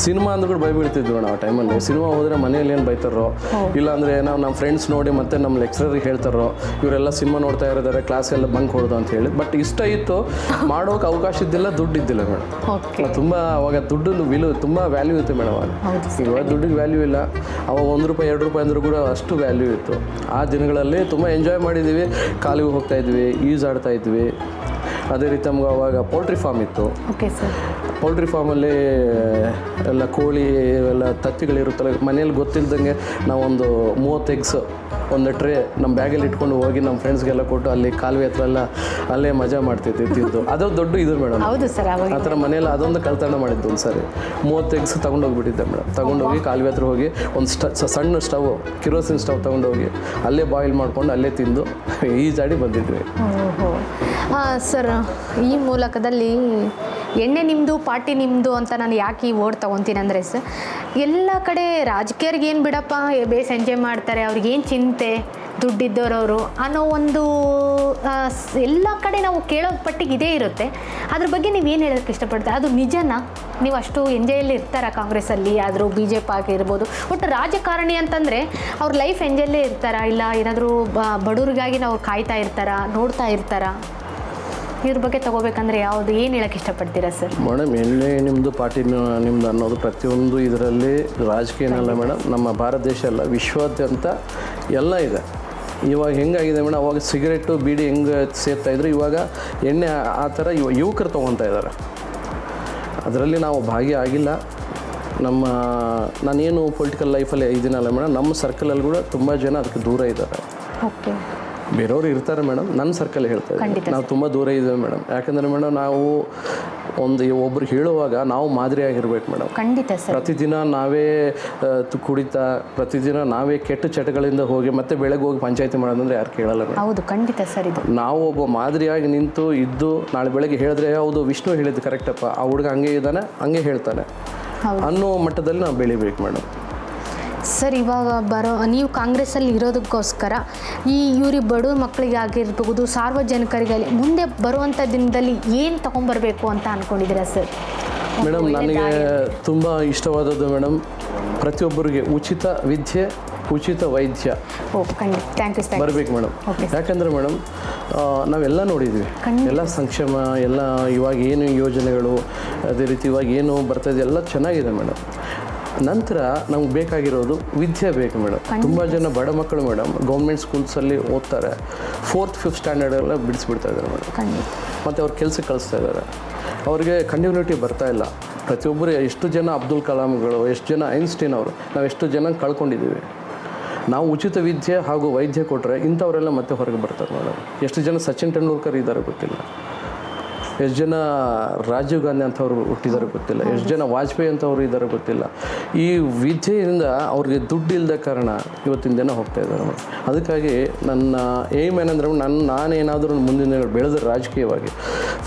ಸಿನಿಮಾ ಅಂದ್ರೂ ಕೂಡ ಬೈಬಿಡ್ತಿದ್ವಿ ಮೇಡಮ್ ಆ ಟೈಮಲ್ಲಿ. ಸಿನಿಮಾ ಹೋದರೆ ಮನೇಲಿ ಏನು ಬೈತಾರೋ, ಇಲ್ಲಾಂದರೆ ನಾವು ನಮ್ಮ ಫ್ರೆಂಡ್ಸ್ ನೋಡಿ ಮತ್ತು ನಮ್ಮ ಲೆಕ್ಚರರಿಗೆ ಹೇಳ್ತಾರೋ, ಇವರೆಲ್ಲ ಸಿನಿಮಾ ನೋಡ್ತಾ ಇರೋದಾರೆ, ಕ್ಲಾಸೆಲ್ಲ ಬಂಕ್ ಹೊಡೆದು ಅಂತ ಹೇಳಿ. ಬಟ್ ಇಷ್ಟ ಇತ್ತು, ಮಾಡೋಕೆ ಅವಕಾಶ ಇದ್ದಿಲ್ಲ, ದುಡ್ಡು ಇದ್ದಿಲ್ಲ ಮೇಡಮ್. ತುಂಬ ಅವಾಗ ದುಡ್ಡು ತುಂಬ ವ್ಯಾಲ್ಯೂ ಇತ್ತು ಮೇಡಮ್. ಇವಾಗ ದುಡ್ಡಿಗೆ ವ್ಯಾಲ್ಯೂ ಇಲ್ಲ. ಅವಾಗ ₹1 ₹2 ಅಂದರೂ ಕೂಡ ಅಷ್ಟು ವ್ಯಾಲ್ಯೂ ಇತ್ತು. ಆ ದಿನಗಳಲ್ಲಿ ತುಂಬ ಎಂಜಾಯ್ ಮಾಡಿದ್ದೀವಿ. ಕಾಲಿಗೆ ಹೋಗ್ತಾಯಿದ್ವಿ, ಈಜಾಡ್ತಾ ಇದ್ವಿ. ಅದೇ ರೀತಿ ನಮ್ಗೆ ಅವಾಗ ಪೋಲ್ಟ್ರಿ ಫಾರ್ಮ್ ಇತ್ತು. Okay sir. ಪೋಲ್ಟ್ರಿ ಫಾರ್ಮಲ್ಲಿ ಎಲ್ಲ ಕೋಳಿ ಎಲ್ಲ ತತ್ತಿಗಳಿರುತ್ತಲ್ಲ, ಮನೇಲಿ ಗೊತ್ತಿಲ್ದಂಗೆ ನಾವೊಂದು 30 ಎಗ್ಸ್ ಒಂದು ಟ್ರೇ ನಮ್ಮ ಬ್ಯಾಗಲ್ಲಿ ಇಟ್ಕೊಂಡು ಹೋಗಿ ನಮ್ಮ ಫ್ರೆಂಡ್ಸ್ಗೆಲ್ಲ ಕೊಟ್ಟು ಅಲ್ಲಿ ಕಾಲುವೆ ಹತ್ರ ಎಲ್ಲ ಅಲ್ಲೇ ಮಜಾ ಮಾಡ್ತಿದ್ವಿ ತಿಂದು. ಅದು ದೊಡ್ಡ ಇದು ಮೇಡಮ್. ಹೌದು ಸರ್. ಆ ಥರ ಮನೇಲಿ ಅದೊಂದು ಕಳ್ತನ ಮಾಡಿದ್ದು ಒಂದು ಸಾರಿ. 30 ಎಗ್ಸ್ ತೊಗೊಂಡೋಗ್ಬಿಟ್ಟಿದ್ದೆ ಮೇಡಮ್. ತೊಗೊಂಡೋಗಿ ಕಾಲುವೆ ಹತ್ರ ಹೋಗಿ ಒಂದು ಸಣ್ಣ ಸ್ಟವ್, ಕಿರೋಸಿನ್ ಸ್ಟವ್ ತೊಗೊಂಡೋಗಿ ಅಲ್ಲೇ ಬಾಯ್ಲ್ ಮಾಡ್ಕೊಂಡು ಅಲ್ಲೇ ತಿಂದು ಈಜಾಡಿ ಬಂದಿದ್ವಿ. ಸರ್, ಈ ಮೂಲಕದಲ್ಲಿ ಎಣ್ಣೆ ನಿಮ್ಮದು ಪಾರ್ಟಿ ನಿಮ್ಮದು ಅಂತ ನಾನು ಯಾಕೆ ಈ ವರ್ಡ್ ತೊಗೊತೀನಿ ಅಂದರೆ ಸರ್, ಎಲ್ಲ ಕಡೆ ರಾಜಕೀಯರಿಗೆ ಏನು ಬಿಡಪ್ಪ, ಬೇಸ್ ಎಂಜಾಯ್ ಮಾಡ್ತಾರೆ, ಅವ್ರಿಗೇನು ಚಿಂತೆ, ದುಡ್ಡಿದ್ದವರವರು ಅನ್ನೋ ಒಂದು ಎಲ್ಲ ಕಡೆ ನಾವು ಕೇಳೋ ಪಟ್ಟಿಗೆ ಇದೇ ಇರುತ್ತೆ. ಅದ್ರ ಬಗ್ಗೆ ನೀವೇನು ಹೇಳೋಕ್ಕೆ ಇಷ್ಟಪಡ್ತೀರಾ? ಅದು ನಿಜನಾ? ನೀವು ಅಷ್ಟು ಎಂಜಾಯಲ್ಲಿ ಇರ್ತಾರ ಕಾಂಗ್ರೆಸ್ಸಲ್ಲಿ ಆದರೂ, BJP ಆಗಿರ್ಬೋದು, ಒಟ್ಟು ರಾಜಕಾರಣಿ ಅಂತಂದರೆ ಅವ್ರ ಲೈಫ್ ಎಂಜಾಯಲ್ಲೇ ಇರ್ತಾರ, ಇಲ್ಲ ಏನಾದರೂ ಬಡವ್ರಿಗಾಗಿ ನಾವು ಕಾಯ್ತಾ ಇರ್ತಾರ, ನೋಡ್ತಾ ಇರ್ತಾರ? ಇವ್ರ ಬಗ್ಗೆ ತೊಗೋಬೇಕಂದ್ರೆ ಯಾವುದು, ಏನು ಹೇಳೋಕ್ಕೆ ಇಷ್ಟಪಡ್ತೀರಾ ಸರ್? ಮೇಡಮ್, ಎಣ್ಣೆ ನಿಮ್ಮದು ಪಾರ್ಟಿ ನಿಮ್ಮದು ಅನ್ನೋದು ಪ್ರತಿಯೊಂದು ಇದರಲ್ಲಿ ರಾಜಕೀಯನಲ್ಲ ಮೇಡಮ್. ನಮ್ಮ ಭಾರತ ದೇಶ ಅಲ್ಲ, ವಿಶ್ವಾದ್ಯಂತ ಎಲ್ಲ ಇದೆ. ಇವಾಗ ಹೆಂಗಾಗಿದೆ ಮೇಡಮ್, ಅವಾಗ ಸಿಗರೇಟು ಬೀಡಿ ಹೆಂಗೆ ಸೇರ್ತಾಯಿದ್ರು, ಇವಾಗ ಎಣ್ಣೆ ಆ ಥರ ಯುವಕರು ತೊಗೊತಾ ಇದ್ದಾರೆ. ಅದರಲ್ಲಿ ನಾವು ಭಾಗಿಯಾಗಿಲ್ಲ. ನಾನೇನು ಪೊಲಿಟಿಕಲ್ ಲೈಫಲ್ಲಿ ಇದ್ದೀನಲ್ಲ ಮೇಡಮ್, ನಮ್ಮ ಸರ್ಕಲಲ್ಲಿ ಕೂಡ ತುಂಬ ಜನ ಅದಕ್ಕೆ ದೂರ ಇದ್ದಾರೆ. ಓಕೆ. ಬೇರೆಯವರು ಇರ್ತಾರೆ ಮೇಡಮ್, ನನ್ನ ಸರ್ಕಲ್ ಹೇಳ್ತಾ ಇದ್ದೀವಿ. ನಾವು ತುಂಬ ದೂರ ಇದ್ದೇವೆ ಮೇಡಮ್. ಯಾಕಂದರೆ ಮೇಡಮ್, ನಾವು ಒಬ್ರಿಗೆ ಹೇಳುವಾಗ ನಾವು ಮಾದರಿಯಾಗಿರ್ಬೇಕು ಮೇಡಮ್. ಖಂಡಿತ ಸರ್. ಪ್ರತಿದಿನ ನಾವೇ ಕುಡಿತಾ, ಪ್ರತಿದಿನ ನಾವೇ ಕೆಟ್ಟ ಚಟಗಳಿಂದ ಹೋಗಿ ಮತ್ತೆ ಬೆಳಗ್ಗೆ ಹೋಗಿ ಪಂಚಾಯತಿ ಮಾಡೋದಂದ್ರೆ ಯಾರು ಕೇಳಲ್ಲ ಮೇಡಮ್. ಹೌದು, ಖಂಡಿತ ಸರ್. ಇದು ನಾವು ಒಬ್ಬ ಮಾದರಿಯಾಗಿ ನಿಂತು ಇದ್ದು ನಾಳೆ ಬೆಳಗ್ಗೆ ಹೇಳಿದ್ರೆ ಹೌದು ವಿಷ್ಣು ಹೇಳಿದ್ದು ಕರೆಕ್ಟಪ್ಪ, ಆ ಹುಡುಗ ಹಂಗೆ ಇದ್ದಾನೆ, ಹಂಗೆ ಹೇಳ್ತಾನೆ ಅನ್ನೋ ಮಟ್ಟದಲ್ಲಿ ನಾವು ಬೆಳಿಬೇಕು ಮೇಡಮ್. ಸರ್, ಇವಾಗ ನೀವು ಕಾಂಗ್ರೆಸ್ಸಲ್ಲಿ ಇರೋದಕ್ಕೋಸ್ಕರ ಇವ್ರಿಗೆ ಬಡ ಮಕ್ಕಳಿಗೆ ಆಗಿರ್ಬೋದು, ಸಾರ್ವಜನಿಕರಿಗೆ ಮುಂದೆ ಬರುವಂಥ ದಿನದಲ್ಲಿ ಏನು ತೊಗೊಂಬರ್ಬೇಕು ಅಂತ ಅಂದ್ಕೊಂಡಿದ್ದೀರಾ ಸರ್? ಮೇಡಮ್, ನನಗೆ ತುಂಬ ಇಷ್ಟವಾದದ್ದು ಮೇಡಮ್, ಪ್ರತಿಯೊಬ್ಬರಿಗೆ ಉಚಿತ ವಿದ್ಯೆ, ಉಚಿತ ವೈದ್ಯ ಬರಬೇಕು ಮೇಡಮ್. ಯಾಕಂದರೆ ಮೇಡಮ್, ನಾವೆಲ್ಲ ನೋಡಿದ್ವಿ, ಎಲ್ಲ ಸಂಕ್ಷೇಮ, ಎಲ್ಲ ಇವಾಗ ಏನು ಯೋಜನೆಗಳು, ಅದೇ ರೀತಿ ಇವಾಗ ಏನು ಬರ್ತದೆ ಎಲ್ಲ ಚೆನ್ನಾಗಿದೆ ಮೇಡಮ್. ನಂತರ ನಮ್ಗೆ ಬೇಕಾಗಿರೋದು ವಿದ್ಯೆ ಬೇಕು ಮೇಡಮ್. ತುಂಬ ಜನ ಬಡ ಮಕ್ಕಳು ಮೇಡಮ್ ಗೌರ್ಮೆಂಟ್ ಸ್ಕೂಲ್ಸಲ್ಲಿ ಓದ್ತಾರೆ, 4th 5th ಸ್ಟ್ಯಾಂಡರ್ಡೆಲ್ಲ ಬಿಡಿಸ್ಬಿಡ್ತಾ ಇದ್ದಾರೆ ಮೇಡಮ್. ಮತ್ತು ಅವ್ರು ಕೆಲಸಕ್ಕೆ ಕಳಿಸ್ತಾ ಇದ್ದಾರೆ, ಅವ್ರಿಗೆ ಕಂಟಿನ್ಯೂಟಿ ಬರ್ತಾ ಇಲ್ಲ. ಪ್ರತಿಯೊಬ್ಬರು ಎಷ್ಟು ಜನ ಅಬ್ದುಲ್ ಕಲಾಂಗಳು, ಎಷ್ಟು ಜನ ಐನ್ಸ್ಟೀನ್ ಅವರು, ನಾವು ಎಷ್ಟು ಜನ ಕಳ್ಕೊಂಡಿದ್ದೀವಿ. ನಾವು ಉಚಿತ ವಿದ್ಯೆ ಹಾಗೂ ವೈದ್ಯ ಕೊಟ್ಟರೆ ಇಂಥವರೆಲ್ಲ ಮತ್ತೆ ಹೊರಗೆ ಬರ್ತಾರೆ ಮೇಡಮ್. ಎಷ್ಟು ಜನ ಸಚಿನ್ ತೆಂಡೂಲ್ಕರ್ ಇದ್ದಾರೆ ಗೊತ್ತಿಲ್ಲ, ಎಷ್ಟು ಜನ ರಾಜೀವ್ ಗಾಂಧಿ ಅಂತವ್ರು ಹುಟ್ಟಿದ್ದಾರೆ ಗೊತ್ತಿಲ್ಲ, ಎಷ್ಟು ಜನ ವಾಜಪೇಯಿ ಅಂತವ್ರು ಇದ್ದಾರೆ ಗೊತ್ತಿಲ್ಲ. ಈ ವಿದ್ಯೆಯಿಂದ ಅವ್ರಿಗೆ ದುಡ್ಡು ಇಲ್ಲದ ಕಾರಣ ಇವತ್ತಿನ ದಿನ ಹೋಗ್ತಾ ಇದ್ದಾರೆ ಮೇಡಮ್. ಅದಕ್ಕಾಗಿ ನನ್ನ ಏಮ್ ಏನಂದ್ರೆ ನಾನೇನಾದರೂ ಮುಂದಿನ ಬೆಳೆದ್ರೆ ರಾಜಕೀಯವಾಗಿ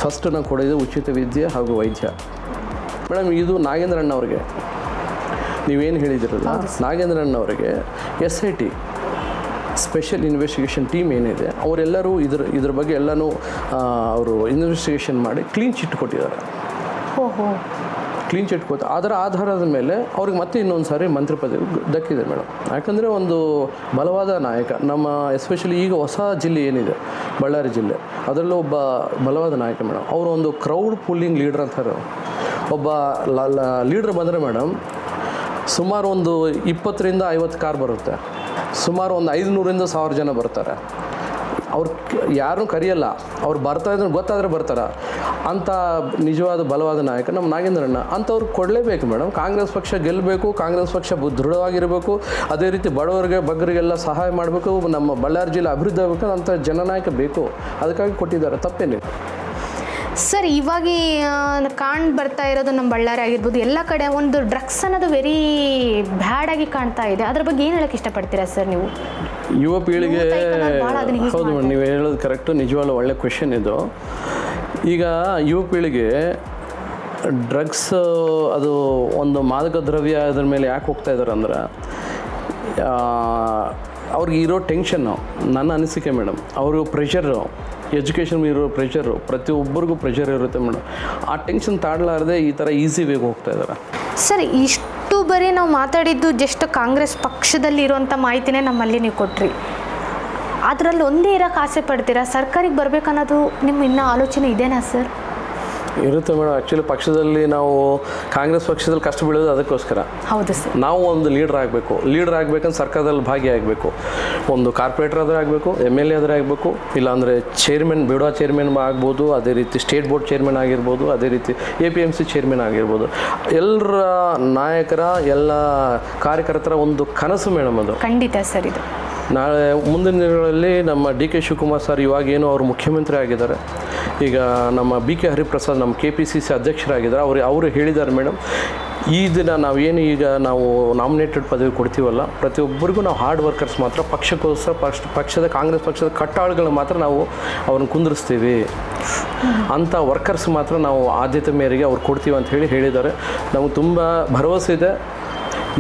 ಫಸ್ಟ್ ನಾನು ಕೊಡೋದು ಉಚಿತ ವಿದ್ಯೆ ಹಾಗೂ ವೈದ್ಯ ಮೇಡಮ್. ಇದು ನಾಗೇಂದ್ರಣ್ಣವ್ರಿಗೆ ನೀವೇನು ಹೇಳಿದಿರಲ್ಲ, ನಾಗೇಂದ್ರಣ್ಣವ್ರಿಗೆ SIT ಸ್ಪೆಷಲ್ ಇನ್ವೆಸ್ಟಿಗೇಷನ್ ಟೀಮ್ ಏನಿದೆ ಅವರೆಲ್ಲರೂ ಇದ್ರ ಬಗ್ಗೆ ಎಲ್ಲನೂ ಅವರು ಇನ್ವೆಸ್ಟಿಗೇಷನ್ ಮಾಡಿ ಕ್ಲೀನ್ ಚಿಟ್ ಕೊಟ್ಟಿದ್ದಾರೆ. ಓಹೋ, ಕ್ಲೀನ್ ಚಿಟ್ ಕೊಟ್ಟು ಅದರ ಆಧಾರದ ಮೇಲೆ ಅವ್ರಿಗೆ ಮತ್ತೆ ಇನ್ನೊಂದು ಸಾರಿ ಮಂತ್ರಿ ಪದವಿ ದಕ್ಕಿದೆ ಮೇಡಮ್. ಯಾಕಂದರೆ ಒಂದು ಬಲವಾದ ನಾಯಕ ನಮ್ಮ ಎಸ್ಪೆಷಲಿ ಈಗ ಹೊಸ ಜಿಲ್ಲೆ ಏನಿದೆ ಬಳ್ಳಾರಿ ಜಿಲ್ಲೆ, ಅದರಲ್ಲೂ ಒಬ್ಬ ಬಲವಾದ ನಾಯಕ ಮೇಡಮ್. ಅವರು ಒಂದು ಕ್ರೌಡ್ ಪುಲ್ಲಿಂಗ್ ಲೀಡರ್ ಅಂತಾರೆ. ಒಬ್ಬ ಲೀಡ್ರ್ ಬಂದರೆ ಮೇಡಮ್ ಸುಮಾರು ಒಂದು 20ರಿಂದ 50 ಕಾರ್ ಬರುತ್ತೆ, ಸುಮಾರು ಒಂದು 500ರಿಂದ 1000 ಜನ ಬರ್ತಾರೆ. ಅವ್ರು ಯಾರನ್ನೂ ಕರೆಯಲ್ಲ, ಅವ್ರು ಬರ್ತಾಯಿದ್ರೆ ಗೊತ್ತಾದರೆ ಬರ್ತಾರೆ. ಅಂಥ ನಿಜವಾದ ಬಲವಾದ ನಾಯಕ ನಮ್ಮ ನಾಗೇಂದ್ರಣ್ಣ. ಅಂಥವ್ರು ಕೊಡಲೇಬೇಕು ಮೇಡಮ್. ಕಾಂಗ್ರೆಸ್ ಪಕ್ಷ ಗೆಲ್ಲಬೇಕು, ಕಾಂಗ್ರೆಸ್ ಪಕ್ಷ ದೃಢವಾಗಿರಬೇಕು, ಅದೇ ರೀತಿ ಬಡವರಿಗೆ ಬಗ್ಗರಿಗೆಲ್ಲ ಸಹಾಯ ಮಾಡಬೇಕು, ನಮ್ಮ ಬಳ್ಳಾರಿ ಜಿಲ್ಲೆ ಅಭಿವೃದ್ಧಿ ಆಗಬೇಕು, ಅಂಥ ಜನನಾಯಕ ಬೇಕು. ಅದಕ್ಕಾಗಿ ಕೊಟ್ಟಿದ್ದಾರೆ, ತಪ್ಪೇನಿಲ್ಲ. ಸರ್, ಇವಾಗ ಕಾಣ್ ಬರ್ತಾ ಇರೋದು ನಮ್ಮ ಬಳ್ಳಾರಿ ಆಗಿರ್ಬೋದು, ಎಲ್ಲ ಕಡೆ ಒಂದು ಡ್ರಗ್ಸ್ ಅನ್ನೋದು ವೆರಿ ಬ್ಯಾಡ್ ಆಗಿ ಕಾಣ್ತಾ ಇದೆ. ಅದ್ರ ಬಗ್ಗೆ ಏನು ಹೇಳಕ್ಕೆ ಇಷ್ಟಪಡ್ತೀರಾ ಸರ್ ನೀವು? ಯುವ ಪೀಳಿಗೆ ಹೌದು ಮೇಡಮ್, ನೀವು ಹೇಳೋದು ಕರೆಕ್ಟು, ನಿಜವಾಗ್ಲೂ ಒಳ್ಳೆ ಕ್ವೆಶನ್ ಇದು. ಈಗ ಯುವ ಪೀಳಿಗೆ ಡ್ರಗ್ಸ್ ಅದು ಒಂದು ಮಾದಕ ದ್ರವ್ಯ ಅದ್ರ ಮೇಲೆ ಯಾಕೆ ಹೋಗ್ತಾ ಇದ್ದಾರೆ ಅಂದ್ರೆ ಅವ್ರಿಗೆ ಇರೋ ಟೆನ್ಷನ್ನು, ನನ್ನ ಅನಿಸಿಕೆ ಮೇಡಮ್. ಅವರು ಪ್ರೆಷರು, ಎಜುಕೇಷನ್ ಇರೋ ಪ್ರೆಷರು, ಪ್ರತಿಯೊಬ್ಬರಿಗೂ ಪ್ರೆಷರ್ ಇರುತ್ತೆ ಮೇಡಮ್. ಆ ಟೆನ್ಷನ್ ತಾಡಲಾರದೆ ಈ ಥರ ಈಸಿ ವೇಗ ಹೋಗ್ತಾ ಇದ್ದಾರೆ. ಸರ್, ಇಷ್ಟು ಬರೀ ನಾವು ಮಾತಾಡಿದ್ದು ಜಸ್ಟ್ ಕಾಂಗ್ರೆಸ್ ಪಕ್ಷದಲ್ಲಿ ಇರುವಂಥ ಮಾಹಿತಿನೇ ನಮ್ಮಲ್ಲಿ ನೀವು ಕೊಟ್ರಿ. ಅದರಲ್ಲಿ ಒಂದೇ ಇರೋಕ್ಕೆ ಆಸೆ ಪಡ್ತೀರಾ? ಸರ್ಕಾರಕ್ಕೆ ಬರಬೇಕನ್ನೋದು ನಿಮ್ಮ ಇನ್ನೂ ಆಲೋಚನೆ ಇದೆನಾ ಸರ್? ಇರುತ್ತೆ ಮೇಡಮ್. ಆ್ಯಕ್ಚುಲಿ ಪಕ್ಷದಲ್ಲಿ ನಾವು ಕಾಂಗ್ರೆಸ್ ಪಕ್ಷದಲ್ಲಿ ಕಷ್ಟ ಬೀಳೋದು ಅದಕ್ಕೋಸ್ಕರ. ಹೌದು ಸರ್. ನಾವು ಒಂದು ಲೀಡ್ರ್ ಆಗಬೇಕು. ಲೀಡ್ರ್ ಆಗಬೇಕಂದ್ರೆ ಸರ್ಕಾರದಲ್ಲಿ ಭಾಗಿಯಾಗಬೇಕು. ಒಂದು ಕಾರ್ಪೊರೇಟರ್ ಆದರೆ ಆಗಬೇಕು, MLA ಆದರೆ ಆಗಬೇಕು, ಇಲ್ಲಾಂದರೆ ಚೇರ್ಮನ್, ಬಿಡೋ ಚೇರ್ಮನ್ ಆಗ್ಬೋದು, ಅದೇ ರೀತಿ ಸ್ಟೇಟ್ ಬೋರ್ಡ್ ಚೇರ್ಮನ್ ಆಗಿರ್ಬೋದು, ಅದೇ ರೀತಿ APMC ಚೇರ್ಮನ್ ಆಗಿರ್ಬೋದು. ಎಲ್ಲರ ನಾಯಕರ, ಎಲ್ಲ ಕಾರ್ಯಕರ್ತರ ಒಂದು ಕನಸು ಮೇಡಮ್ ಅದು. ಖಂಡಿತ ಸರ್. ಇದು ನಾಳೆ ಮುಂದಿನ ದಿನಗಳಲ್ಲಿ ನಮ್ಮ DK ಶಿವಕುಮಾರ್ ಸರ್ ಇವಾಗೇನು ಅವರು ಮುಖ್ಯಮಂತ್ರಿ ಆಗಿದ್ದಾರೆ, ಈಗ ನಮ್ಮ BK ಹರಿಪ್ರಸಾದ್ ನಮ್ಮ KPCC ಅಧ್ಯಕ್ಷರಾಗಿದ್ದಾರೆ. ಅವರು ಹೇಳಿದ್ದಾರೆ ಮೇಡಮ್, ಈ ದಿನ ನಾವೇನು ಈಗ ನಾವು ನಾಮಿನೇಟೆಡ್ ಪದವಿ ಕೊಡ್ತೀವಲ್ಲ, ಪ್ರತಿಯೊಬ್ಬರಿಗೂ ನಾವು ಹಾರ್ಡ್ ವರ್ಕರ್ಸ್ ಮಾತ್ರ, ಪಕ್ಷದ ಕಾಂಗ್ರೆಸ್ ಪಕ್ಷದ ಕಟ್ಟಾಳುಗಳು ಮಾತ್ರ ನಾವು ಅವ್ರನ್ನ ಕುಂದಿರಿಸ್ತೀವಿ, ಅಂಥ ವರ್ಕರ್ಸ್ ಮಾತ್ರ ನಾವು ಆದ್ಯತೆ ಮೇರೆಗೆ ಅವ್ರು ಕೊಡ್ತೀವಿ ಅಂತ ಹೇಳಿದ್ದಾರೆ. ನಮಗೆ ತುಂಬ ಭರವಸೆ ಇದೆ.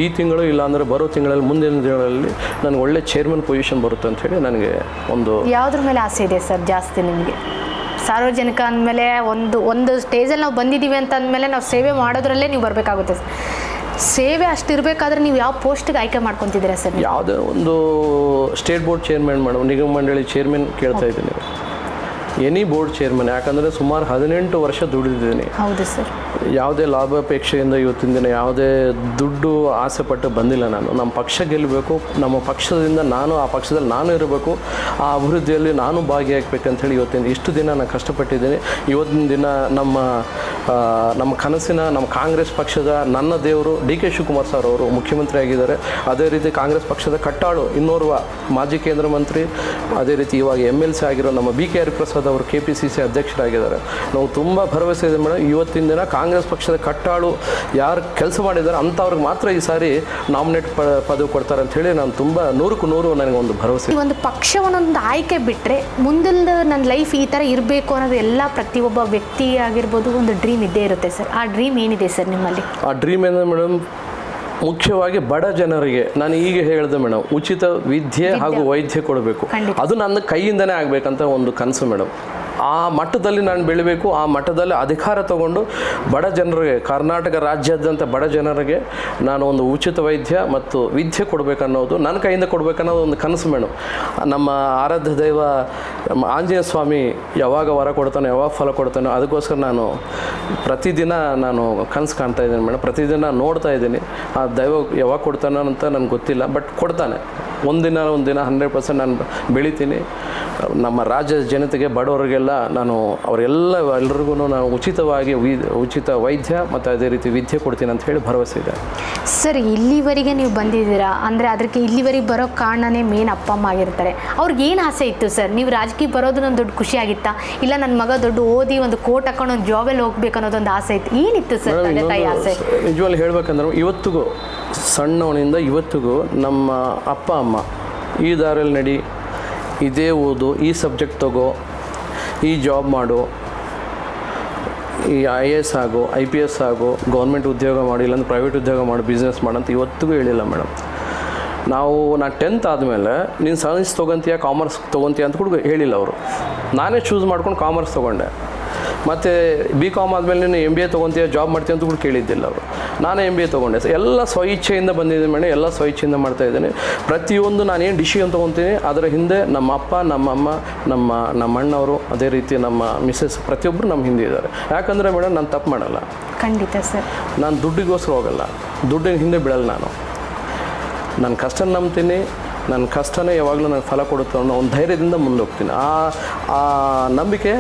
ಈ ತಿಂಗಳು ಇಲ್ಲಾಂದರೆ ಬರೋ ತಿಂಗಳಲ್ಲಿ, ಮುಂದಿನ ದಿನಗಳಲ್ಲಿ ನನಗೆ ಒಳ್ಳೆ ಚೇರ್ಮನ್ ಪೊಸಿಷನ್ ಬರುತ್ತೆ ಅಂಥೇಳಿ ನನಗೆ ಒಂದು. ಯಾವುದ್ರ ಮೇಲೆ ಆಸೆ ಇದೆ ಸರ್ ಜಾಸ್ತಿ ನಿಮಗೆ? ಸಾರ್ವಜನಿಕ ಅಂದಮೇಲೆ ಒಂದು ಸ್ಟೇಜಲ್ಲಿ ನಾವು ಬಂದಿದ್ದೀವಿ ಅಂತ ಅಂದಮೇಲೆ ನಾವು ಸೇವೆ ಮಾಡೋದ್ರಲ್ಲೇ ನೀವು ಬರಬೇಕಾಗುತ್ತೆ. ಸೇವೆ ಅಷ್ಟಿರಬೇಕಾದ್ರೆ ನೀವು ಯಾವ ಪೋಸ್ಟ್ಗೆ ಆಯ್ಕೆ ಮಾಡ್ಕೊತಿದ್ದೀರಾ ಸರ್? ಯಾವುದೇ ಒಂದು ಸ್ಟೇಟ್ ಬೋರ್ಡ್ ಚೇರ್ಮನ್ ಮೇಡಮ್, ನಿಗಮ ಮಂಡಳಿ ಚೇರ್ಮನ್ ಕೇಳ್ತಾ ಇದ್ದೀನಿ, ಎನಿ ಬೋರ್ಡ್ ಚೇರ್ಮನ್. ಯಾಕಂದರೆ ಸುಮಾರು 18 ವರ್ಷ ದುಡಿದಿದ್ದೀನಿ. ಹೌದು ಸರ್. ಯಾವುದೇ ಲಾಭಾಪೇಕ್ಷೆಯಿಂದ ಇವತ್ತಿನ ದಿನ ಯಾವುದೇ ದುಡ್ಡು ಆಸೆ ಪಟ್ಟು ಬಂದಿಲ್ಲ ನಾನು. ನಮ್ಮ ಪಕ್ಷ ಗೆಲ್ಲಬೇಕು, ನಮ್ಮ ಪಕ್ಷದಿಂದ ಆ ಪಕ್ಷದಲ್ಲಿ ನಾನು ಇರಬೇಕು, ಆ ಅಭಿವೃದ್ಧಿಯಲ್ಲಿ ನಾನು ಭಾಗಿಯಾಗಬೇಕಂತೇಳಿ ಇಷ್ಟು ದಿನ ನಾನು ಕಷ್ಟಪಟ್ಟಿದ್ದೀನಿ. ಇವತ್ತಿನ ದಿನ ನಮ್ಮ ಕನಸಿನ, ನಮ್ಮ ಕಾಂಗ್ರೆಸ್ ಪಕ್ಷದ ನನ್ನ ದೇವರು DK ಶಿವಕುಮಾರ್ ಸರ್ ಅವರು ಮುಖ್ಯಮಂತ್ರಿ ಆಗಿದ್ದಾರೆ. ಅದೇ ರೀತಿ ಕಾಂಗ್ರೆಸ್ ಪಕ್ಷದ ಕಟ್ಟಾಳು ಇನ್ನೋರ್ವ ಮಾಜಿ ಕೇಂದ್ರ ಮಂತ್ರಿ, ಅದೇ ರೀತಿ ಇವಾಗ MLC ಆಗಿರೋ ನಮ್ಮ BK ಹರಿಪ್ರಸಾದ್ ಅವರು KPCC ಅಧ್ಯಕ್ಷರಾಗಿದ್ದಾರೆ. ನಾವು ತುಂಬ ಭರವಸೆ ಇದೆ ಮೇಡಮ್. ಇವತ್ತಿನ ದಿನ ಕಾಂಗ್ರೆಸ್ ಪಕ್ಷದ ಕಟ್ಟಾಳು ಯಾರು ಕೆಲಸ ಮಾಡಿದ್ದಾರೆ ಅಂಥವ್ರಿಗೆ ಮಾತ್ರ ಈ ಸಾರಿ ನಾಮಿನೇಟ್ ಪದವಿ ಕೊಡ್ತಾರೆ ಅಂತ ಹೇಳಿ ನಾನು ತುಂಬ 100ಕ್ಕೆ 100 ನನಗೆ ಒಂದು ಭರವಸೆ. ಒಂದು ಪಕ್ಷವನ್ನೊಂದು ಆಯ್ಕೆ ಬಿಟ್ಟರೆ ಮುಂದಿನ ನನ್ನ ಲೈಫ್ ಈ ಥರ ಇರಬೇಕು ಅನ್ನೋದು ಎಲ್ಲ ಪ್ರತಿಯೊಬ್ಬ ವ್ಯಕ್ತಿ ಆಗಿರ್ಬೋದು ಒಂದು ಡ್ರೀಮ್ ಇದ್ದೇ ಇರುತ್ತೆ ಸರ್. ಆ ಡ್ರೀಮ್ ಏನಿದೆ ಸರ್ ನಿಮ್ಮಲ್ಲಿ? ಆ ಡ್ರೀಮ್ ಏನಂದ್ರೆ ಮೇಡಮ್, ಮುಖ್ಯವಾಗಿ ಬಡ ಜನರಿಗೆ ನಾನು ಈಗ ಹೇಳಿದೆ ಮೇಡಮ್, ಉಚಿತ ವಿದ್ಯೆ ಹಾಗೂ ವೈದ್ಯ ಕೊಡಬೇಕು. ಅದು ನನ್ನ ಕೈಯಿಂದನೇ ಆಗಬೇಕಂತ ಒಂದು ಕನಸು ಮೇಡಮ್. ಆ ಮಟ್ಟದಲ್ಲಿ ನಾನು ಬೆಳಿಬೇಕು, ಆ ಮಟ್ಟದಲ್ಲಿ ಅಧಿಕಾರ ತಗೊಂಡು ಬಡ ಜನರಿಗೆ, ಕರ್ನಾಟಕ ರಾಜ್ಯಾದ್ಯಂತ ಬಡ ಜನರಿಗೆ ನಾನು ಒಂದು ಉಚಿತ ವೈದ್ಯ ಮತ್ತು ವಿದ್ಯೆ ಕೊಡಬೇಕನ್ನೋದು, ನನ್ನ ಕೈಯಿಂದ ಕೊಡಬೇಕನ್ನೋದು ಒಂದು ಕನಸು ಮೇಡಮ್. ನಮ್ಮ ಆರಾಧ್ಯ ದೈವ ಆಂಜನೇಯ ಸ್ವಾಮಿ ಯಾವಾಗ ವರ ಕೊಡ್ತಾನೋ, ಯಾವಾಗ ಫಲ ಕೊಡ್ತಾನೋ, ಅದಕ್ಕೋಸ್ಕರ ನಾನು ಪ್ರತಿದಿನ ಕನಸು ಕಾಣ್ತಾ ಇದ್ದೀನಿ ಮೇಡಮ್. ಪ್ರತಿದಿನ ನೋಡ್ತಾ ಇದ್ದೀನಿ. ಆ ದೈವ ಯಾವಾಗ ಕೊಡ್ತಾನೋ ಅಂತ ನನಗೆ ಗೊತ್ತಿಲ್ಲ, ಬಟ್ ಕೊಡ್ತಾನೆ. ಒಂದಿನ 100% ನಾನು ಬೆಳಿತೀನಿ. ನಮ್ಮ ರಾಜ್ಯದ ಜನತೆಗೆ, ಬಡವರಿಗೆಲ್ಲ ಎಲ್ಲರಿಗೂ ನಾನು ಉಚಿತವಾಗಿ ಉಚಿತ ವೈದ್ಯ ಮತ್ತು ಅದೇ ರೀತಿ ವಿದ್ಯೆ ಕೊಡ್ತೀನಿ ಅಂತ ಹೇಳಿ ಭರವಸೆ ಇದೆ ಸರ್. ಇಲ್ಲಿವರೆಗೆ ನೀವು ಬಂದಿದ್ದೀರಾ ಅಂದರೆ ಅದಕ್ಕೆ ಇಲ್ಲಿವರೆಗೆ ಬರೋ ಕಾರಣನೇ ಮೇನ್ ಅಪ್ಪ ಅಮ್ಮ ಆಗಿರ್ತಾರೆ. ಅವ್ರಿಗೆ ಏನು ಆಸೆ ಇತ್ತು ಸರ್? ನೀವು ರಾಜಕೀಯ ಬರೋದು ನನ್ನ ದೊಡ್ಡ ಖುಷಿ ಆಗಿತ್ತಾ, ಇಲ್ಲ ನನ್ನ ಮಗ ದೊಡ್ಡ ಓದಿ ಒಂದು ಕೋಟ್ ಹಾಕೊಂಡು ಒಂದು ಜಾಬಲ್ಲಿ ಹೋಗ್ಬೇಕು ಅನ್ನೋದೊಂದು ಆಸೆ ಇತ್ತು? ಏನಿತ್ತು ಸರ್ ತಂದೆ ತಾಯಿ ಆಸೆ? ನಿಜವಾಗ್ಲೂ ಹೇಳ್ಬೇಕಂದ್ರೆ ಇವತ್ತಿಗೂ ಸಣ್ಣವನಿಂದ ಇವತ್ತಿಗೂ ನಮ್ಮ ಅಪ್ಪ ಅಮ್ಮ ಈ ದಾರಿಯಲ್ಲಿ ನಡಿ, ಇದೇ ಓದು, ಈ ಸಬ್ಜೆಕ್ಟ್ ತಗೋ, ಈ ಜಾಬ್ ಮಾಡು, ಈ IAS ಆಗು, IPS ಆಗು, ಗೌರ್ಮೆಂಟ್ ಉದ್ಯೋಗ ಮಾಡು, ಇಲ್ಲಾಂದ್ರೆ ಪ್ರೈವೇಟ್ ಉದ್ಯೋಗ ಮಾಡು, ಬಿಸ್ನೆಸ್ ಮಾಡಂತ ಇವತ್ತಿಗೂ ಹೇಳಿಲ್ಲ ಮೇಡಮ್. ನಾನು 10th ಆದಮೇಲೆ ನೀನು ಸೈನ್ಸ್ ತೊಗೊತೀಯ ಕಾಮರ್ಸ್ ತೊಗೊತೀಯ ಅಂತ ಕೂಡ ಹೇಳಿಲ್ಲ ಅವರು. ನಾನೇ ಚೂಸ್ ಮಾಡ್ಕೊಂಡು ಕಾಮರ್ಸ್ ತೊಗೊಂಡೆ. ಮತ್ತು BCom ಆದಮೇಲೆ ನೀನು MBA ತೊಗೊತೀಯ ಜಾಬ್ ಮಾಡ್ತೀಯ ಅಂತ ಕೂಡ ಕೇಳಿದ್ದಿಲ್ಲ ಅವರು. ನಾನೇ MBA ತೊಗೊಂಡೆ. ಎಲ್ಲ ಸ್ವಇಚ್ಛೆಯಿಂದ ಬಂದಿದ್ದೀನಿ ಮೇಡಮ್, ಎಲ್ಲ ಸ್ವಇಚ್ಛೆಯಿಂದ ಮಾಡ್ತಾಯಿದ್ದೀನಿ. ಪ್ರತಿಯೊಂದು ನಾನೇನು ಡಿಸಿಷನ್ ತೊಗೊತೀನಿ ಅದರ ಹಿಂದೆ ನಮ್ಮ ಅಪ್ಪ, ನಮ್ಮ ಅಮ್ಮ, ನಮ್ಮ ಅಣ್ಣವರು, ಅದೇ ರೀತಿ ನಮ್ಮ ಮಿಸ್ಸಸ್ ಪ್ರತಿಯೊಬ್ಬರು ನಮ್ಮ ಹಿಂದೆ ಇದ್ದಾರೆ. ಯಾಕಂದರೆ ಮೇಡಮ್ ನಾನು ತಪ್ಪು ಮಾಡಲ್ಲ. ಖಂಡಿತ ಸರ್. ನಾನು ದುಡ್ಡಿಗೋಸ್ಕರ ಹೋಗಲ್ಲ, ದುಡ್ಡಿನ ಹಿಂದೆ ಬೀಳಲ್ಲ. ನನ್ನ ಕಷ್ಟ ನಂಬ್ತೀನಿ, ನನ್ನ ಕಷ್ಟನೇ ಯಾವಾಗಲೂ ನನಗೆ ಫಲ ಕೊಡುತ್ತೆ ಅನ್ನೋ ಒಂದು ಧೈರ್ಯದಿಂದ ಮುಂದೆ ಹೋಗ್ತೀನಿ. ಆ ನಂಬಿಕೆ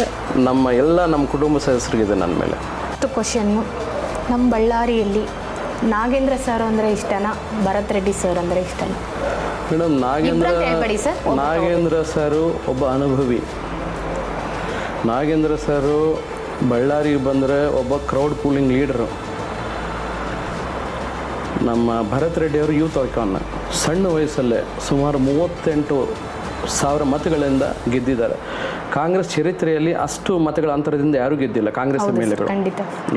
ನಮ್ಮ ಕುಟುಂಬ ಸದಸ್ಯರಿಗಿದೆ ನನ್ನ ಮೇಲೆ. ಕ್ವಶನ್ನು, ನಮ್ಮ ಬಳ್ಳಾರಿಯಲ್ಲಿ ನಾಗೇಂದ್ರ ಸರ್ ಅಂದರೆ ಇಷ್ಟನಾ, ಭರತ್ ರೆಡ್ಡಿ ಸರ್ ಅಂದರೆ ಇಷ್ಟನಾ? ಮೇಡಮ್, ನಾಗೇಂದ್ರ ಸರು ಒಬ್ಬ ಅನುಭವಿ. ನಾಗೇಂದ್ರ ಸರು ಬಳ್ಳಾರಿಗೆ ಬಂದರೆ ಒಬ್ಬ ಕ್ರೌಡ್ ಪೂಲಿಂಗ್ ಲೀಡರು. ನಮ್ಮ ಭರತ್ ರೆಡ್ಡಿ ಅವರು ಯೂತ್ ಐಕಾನ್. ಸಣ್ಣ ವಯಸ್ಸಲ್ಲೇ ಸುಮಾರು 38,000 ಮತಗಳಿಂದ ಗೆದ್ದಿದ್ದಾರೆ. ಕಾಂಗ್ರೆಸ್ ಚರಿತ್ರೆಯಲ್ಲಿ ಅಷ್ಟು ಮತಗಳ ಅಂತರದಿಂದ ಯಾರೂ ಗೆದ್ದಿಲ್ಲ ಕಾಂಗ್ರೆಸ್ ಮೇಲೆಗಳು.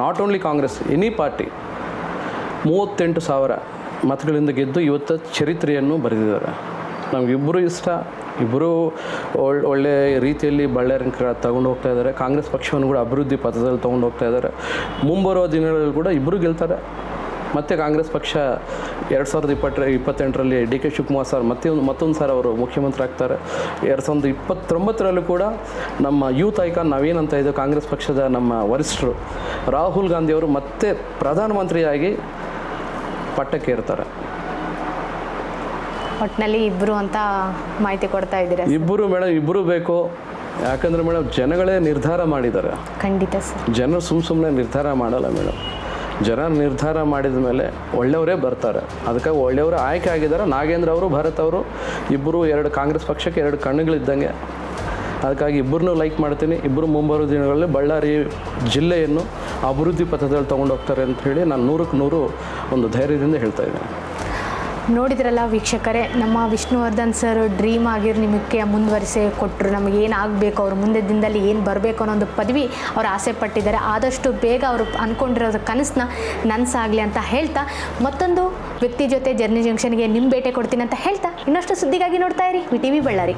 Not only Congress, any party 38,000 ಮತಗಳಿಂದ ಗೆದ್ದು ಇವತ್ತು ಚರಿತ್ರೆಯನ್ನು ಬರೆದಿದ್ದಾರೆ. ನಮಗಿಬ್ಬರು ಇಷ್ಟ. ಇಬ್ಬರು ಒಳ್ಳೆ ರೀತಿಯಲ್ಲಿ ಬಳ್ಳಾರಿನ ತಗೊಂಡು ಹೋಗ್ತಾ ಇದ್ದಾರೆ. ಕಾಂಗ್ರೆಸ್ ಪಕ್ಷವನ್ನು ಕೂಡ ಅಭಿವೃದ್ಧಿ ಪಥದಲ್ಲಿ ತೊಗೊಂಡು ಹೋಗ್ತಾ ಇದ್ದಾರೆ. ಮುಂಬರುವ ದಿನಗಳಲ್ಲಿ ಕೂಡ ಇಬ್ಬರು ಗೆಲ್ತಾರೆ. ಮತ್ತು ಕಾಂಗ್ರೆಸ್ ಪಕ್ಷ 2028ರಲ್ಲಿ DK ಶಿವಕುಮಾರ್ ಸರ್ ಮತ್ತೊಂದು ಸಾರಿ ಅವರು ಮುಖ್ಯಮಂತ್ರಿ ಆಗ್ತಾರೆ. 2029ರಲ್ಲೂ ಕೂಡ ನಮ್ಮ ಯೂತ್ ಐಕಾನ್ ನಾವೇನಂತ ಇದ್ದೇವೆ ಕಾಂಗ್ರೆಸ್ ಪಕ್ಷದ ನಮ್ಮ ವರಿಷ್ಠರು ರಾಹುಲ್ ಗಾಂಧಿಯವರು ಮತ್ತೆ ಪ್ರಧಾನಮಂತ್ರಿಯಾಗಿ ಪಟ್ಟಕ್ಕೆ ಏರ್ತಾರೆ. ಒಟ್ಟಿನಲ್ಲಿ ಇಬ್ಬರು ಅಂತ ಮಾಹಿತಿ ಕೊಡ್ತಾ ಇದ್ದೀರಾ? ಇಬ್ಬರು ಮೇಡಮ್, ಇಬ್ಬರು ಬೇಕು. ಯಾಕಂದರೆ ಮೇಡಮ್ ಜನಗಳೇ ನಿರ್ಧಾರ ಮಾಡಿದ್ದಾರೆ. ಖಂಡಿತ ಸರ್. ಜನರು ಸುಮ್ಮನೆ ನಿರ್ಧಾರ ಮಾಡಲ್ಲ ಮೇಡಮ್. ಜನ ನಿರ್ಧಾರ ಮಾಡಿದ ಮೇಲೆ ಒಳ್ಳೆಯವರೇ ಬರ್ತಾರೆ. ಅದಕ್ಕಾಗಿ ಒಳ್ಳೆಯವರು ಆಯ್ಕೆ ಆಗಿದ್ದಾರೆ. ನಾಗೇಂದ್ರ ಅವರು, ಭರತ್ ಅವರು ಇಬ್ಬರು ಕಾಂಗ್ರೆಸ್ ಪಕ್ಷಕ್ಕೆ 2 ಕಣ್ಣುಗಳಿದ್ದಂಗೆ. ಅದಕ್ಕಾಗಿ ಇಬ್ಬರನ್ನೂ ಲೈಕ್ ಮಾಡ್ತೀನಿ. ಇಬ್ಬರು ಮುಂಬರುವ ದಿನಗಳಲ್ಲಿ ಬಳ್ಳಾರಿ ಜಿಲ್ಲೆಯನ್ನು ಅಭಿವೃದ್ಧಿ ಪಥದಲ್ಲಿ ತೊಗೊಂಡು ಹೋಗ್ತಾರೆ ಅಂತ ಹೇಳಿ ನಾನು 100ಕ್ಕೆ 100 ಒಂದು ಧೈರ್ಯದಿಂದ ಹೇಳ್ತಾ ಇದ್ದೀನಿ. ನೋಡಿದ್ರಲ್ಲ ವೀಕ್ಷಕರೇ, ನಮ್ಮ ವಿಷ್ಣುವರ್ಧನ್ ಸರ್ ಡ್ರೀಮ್ ಆಗಿರೋ ನಿಮಗೆ ಮುಂದುವರಿಸಿ ಕೊಟ್ಟರು. ನಮಗೆ ಏನು ಆಗಬೇಕು, ಅವ್ರ ಮುಂದೆ ದಿನದಲ್ಲಿ ಏನು ಬರಬೇಕು ಅನ್ನೋ ಒಂದು ಪದವಿ ಅವ್ರು ಆಸೆ ಪಟ್ಟಿದ್ದಾರೆ. ಆದಷ್ಟು ಬೇಗ ಅವರು ಅಂದ್ಕೊಂಡಿರೋದು ಕನಸನ್ನ ನನಸಾಗಲಿ ಅಂತ ಹೇಳ್ತಾ, ಮತ್ತೊಂದು ವ್ಯಕ್ತಿ ಜೊತೆ ಜರ್ನಿ ಜಂಕ್ಷನ್ಗೆ ನಿಮ್ಮ ಭೇಟಿ ಕೊಡ್ತೀನಿ ಅಂತ ಹೇಳ್ತಾ, ಇನ್ನಷ್ಟು ಸುದ್ದಿಗಾಗಿ ನೋಡ್ತಾ ಇರಿ VTV ಬಳ್ಳಾರಿ.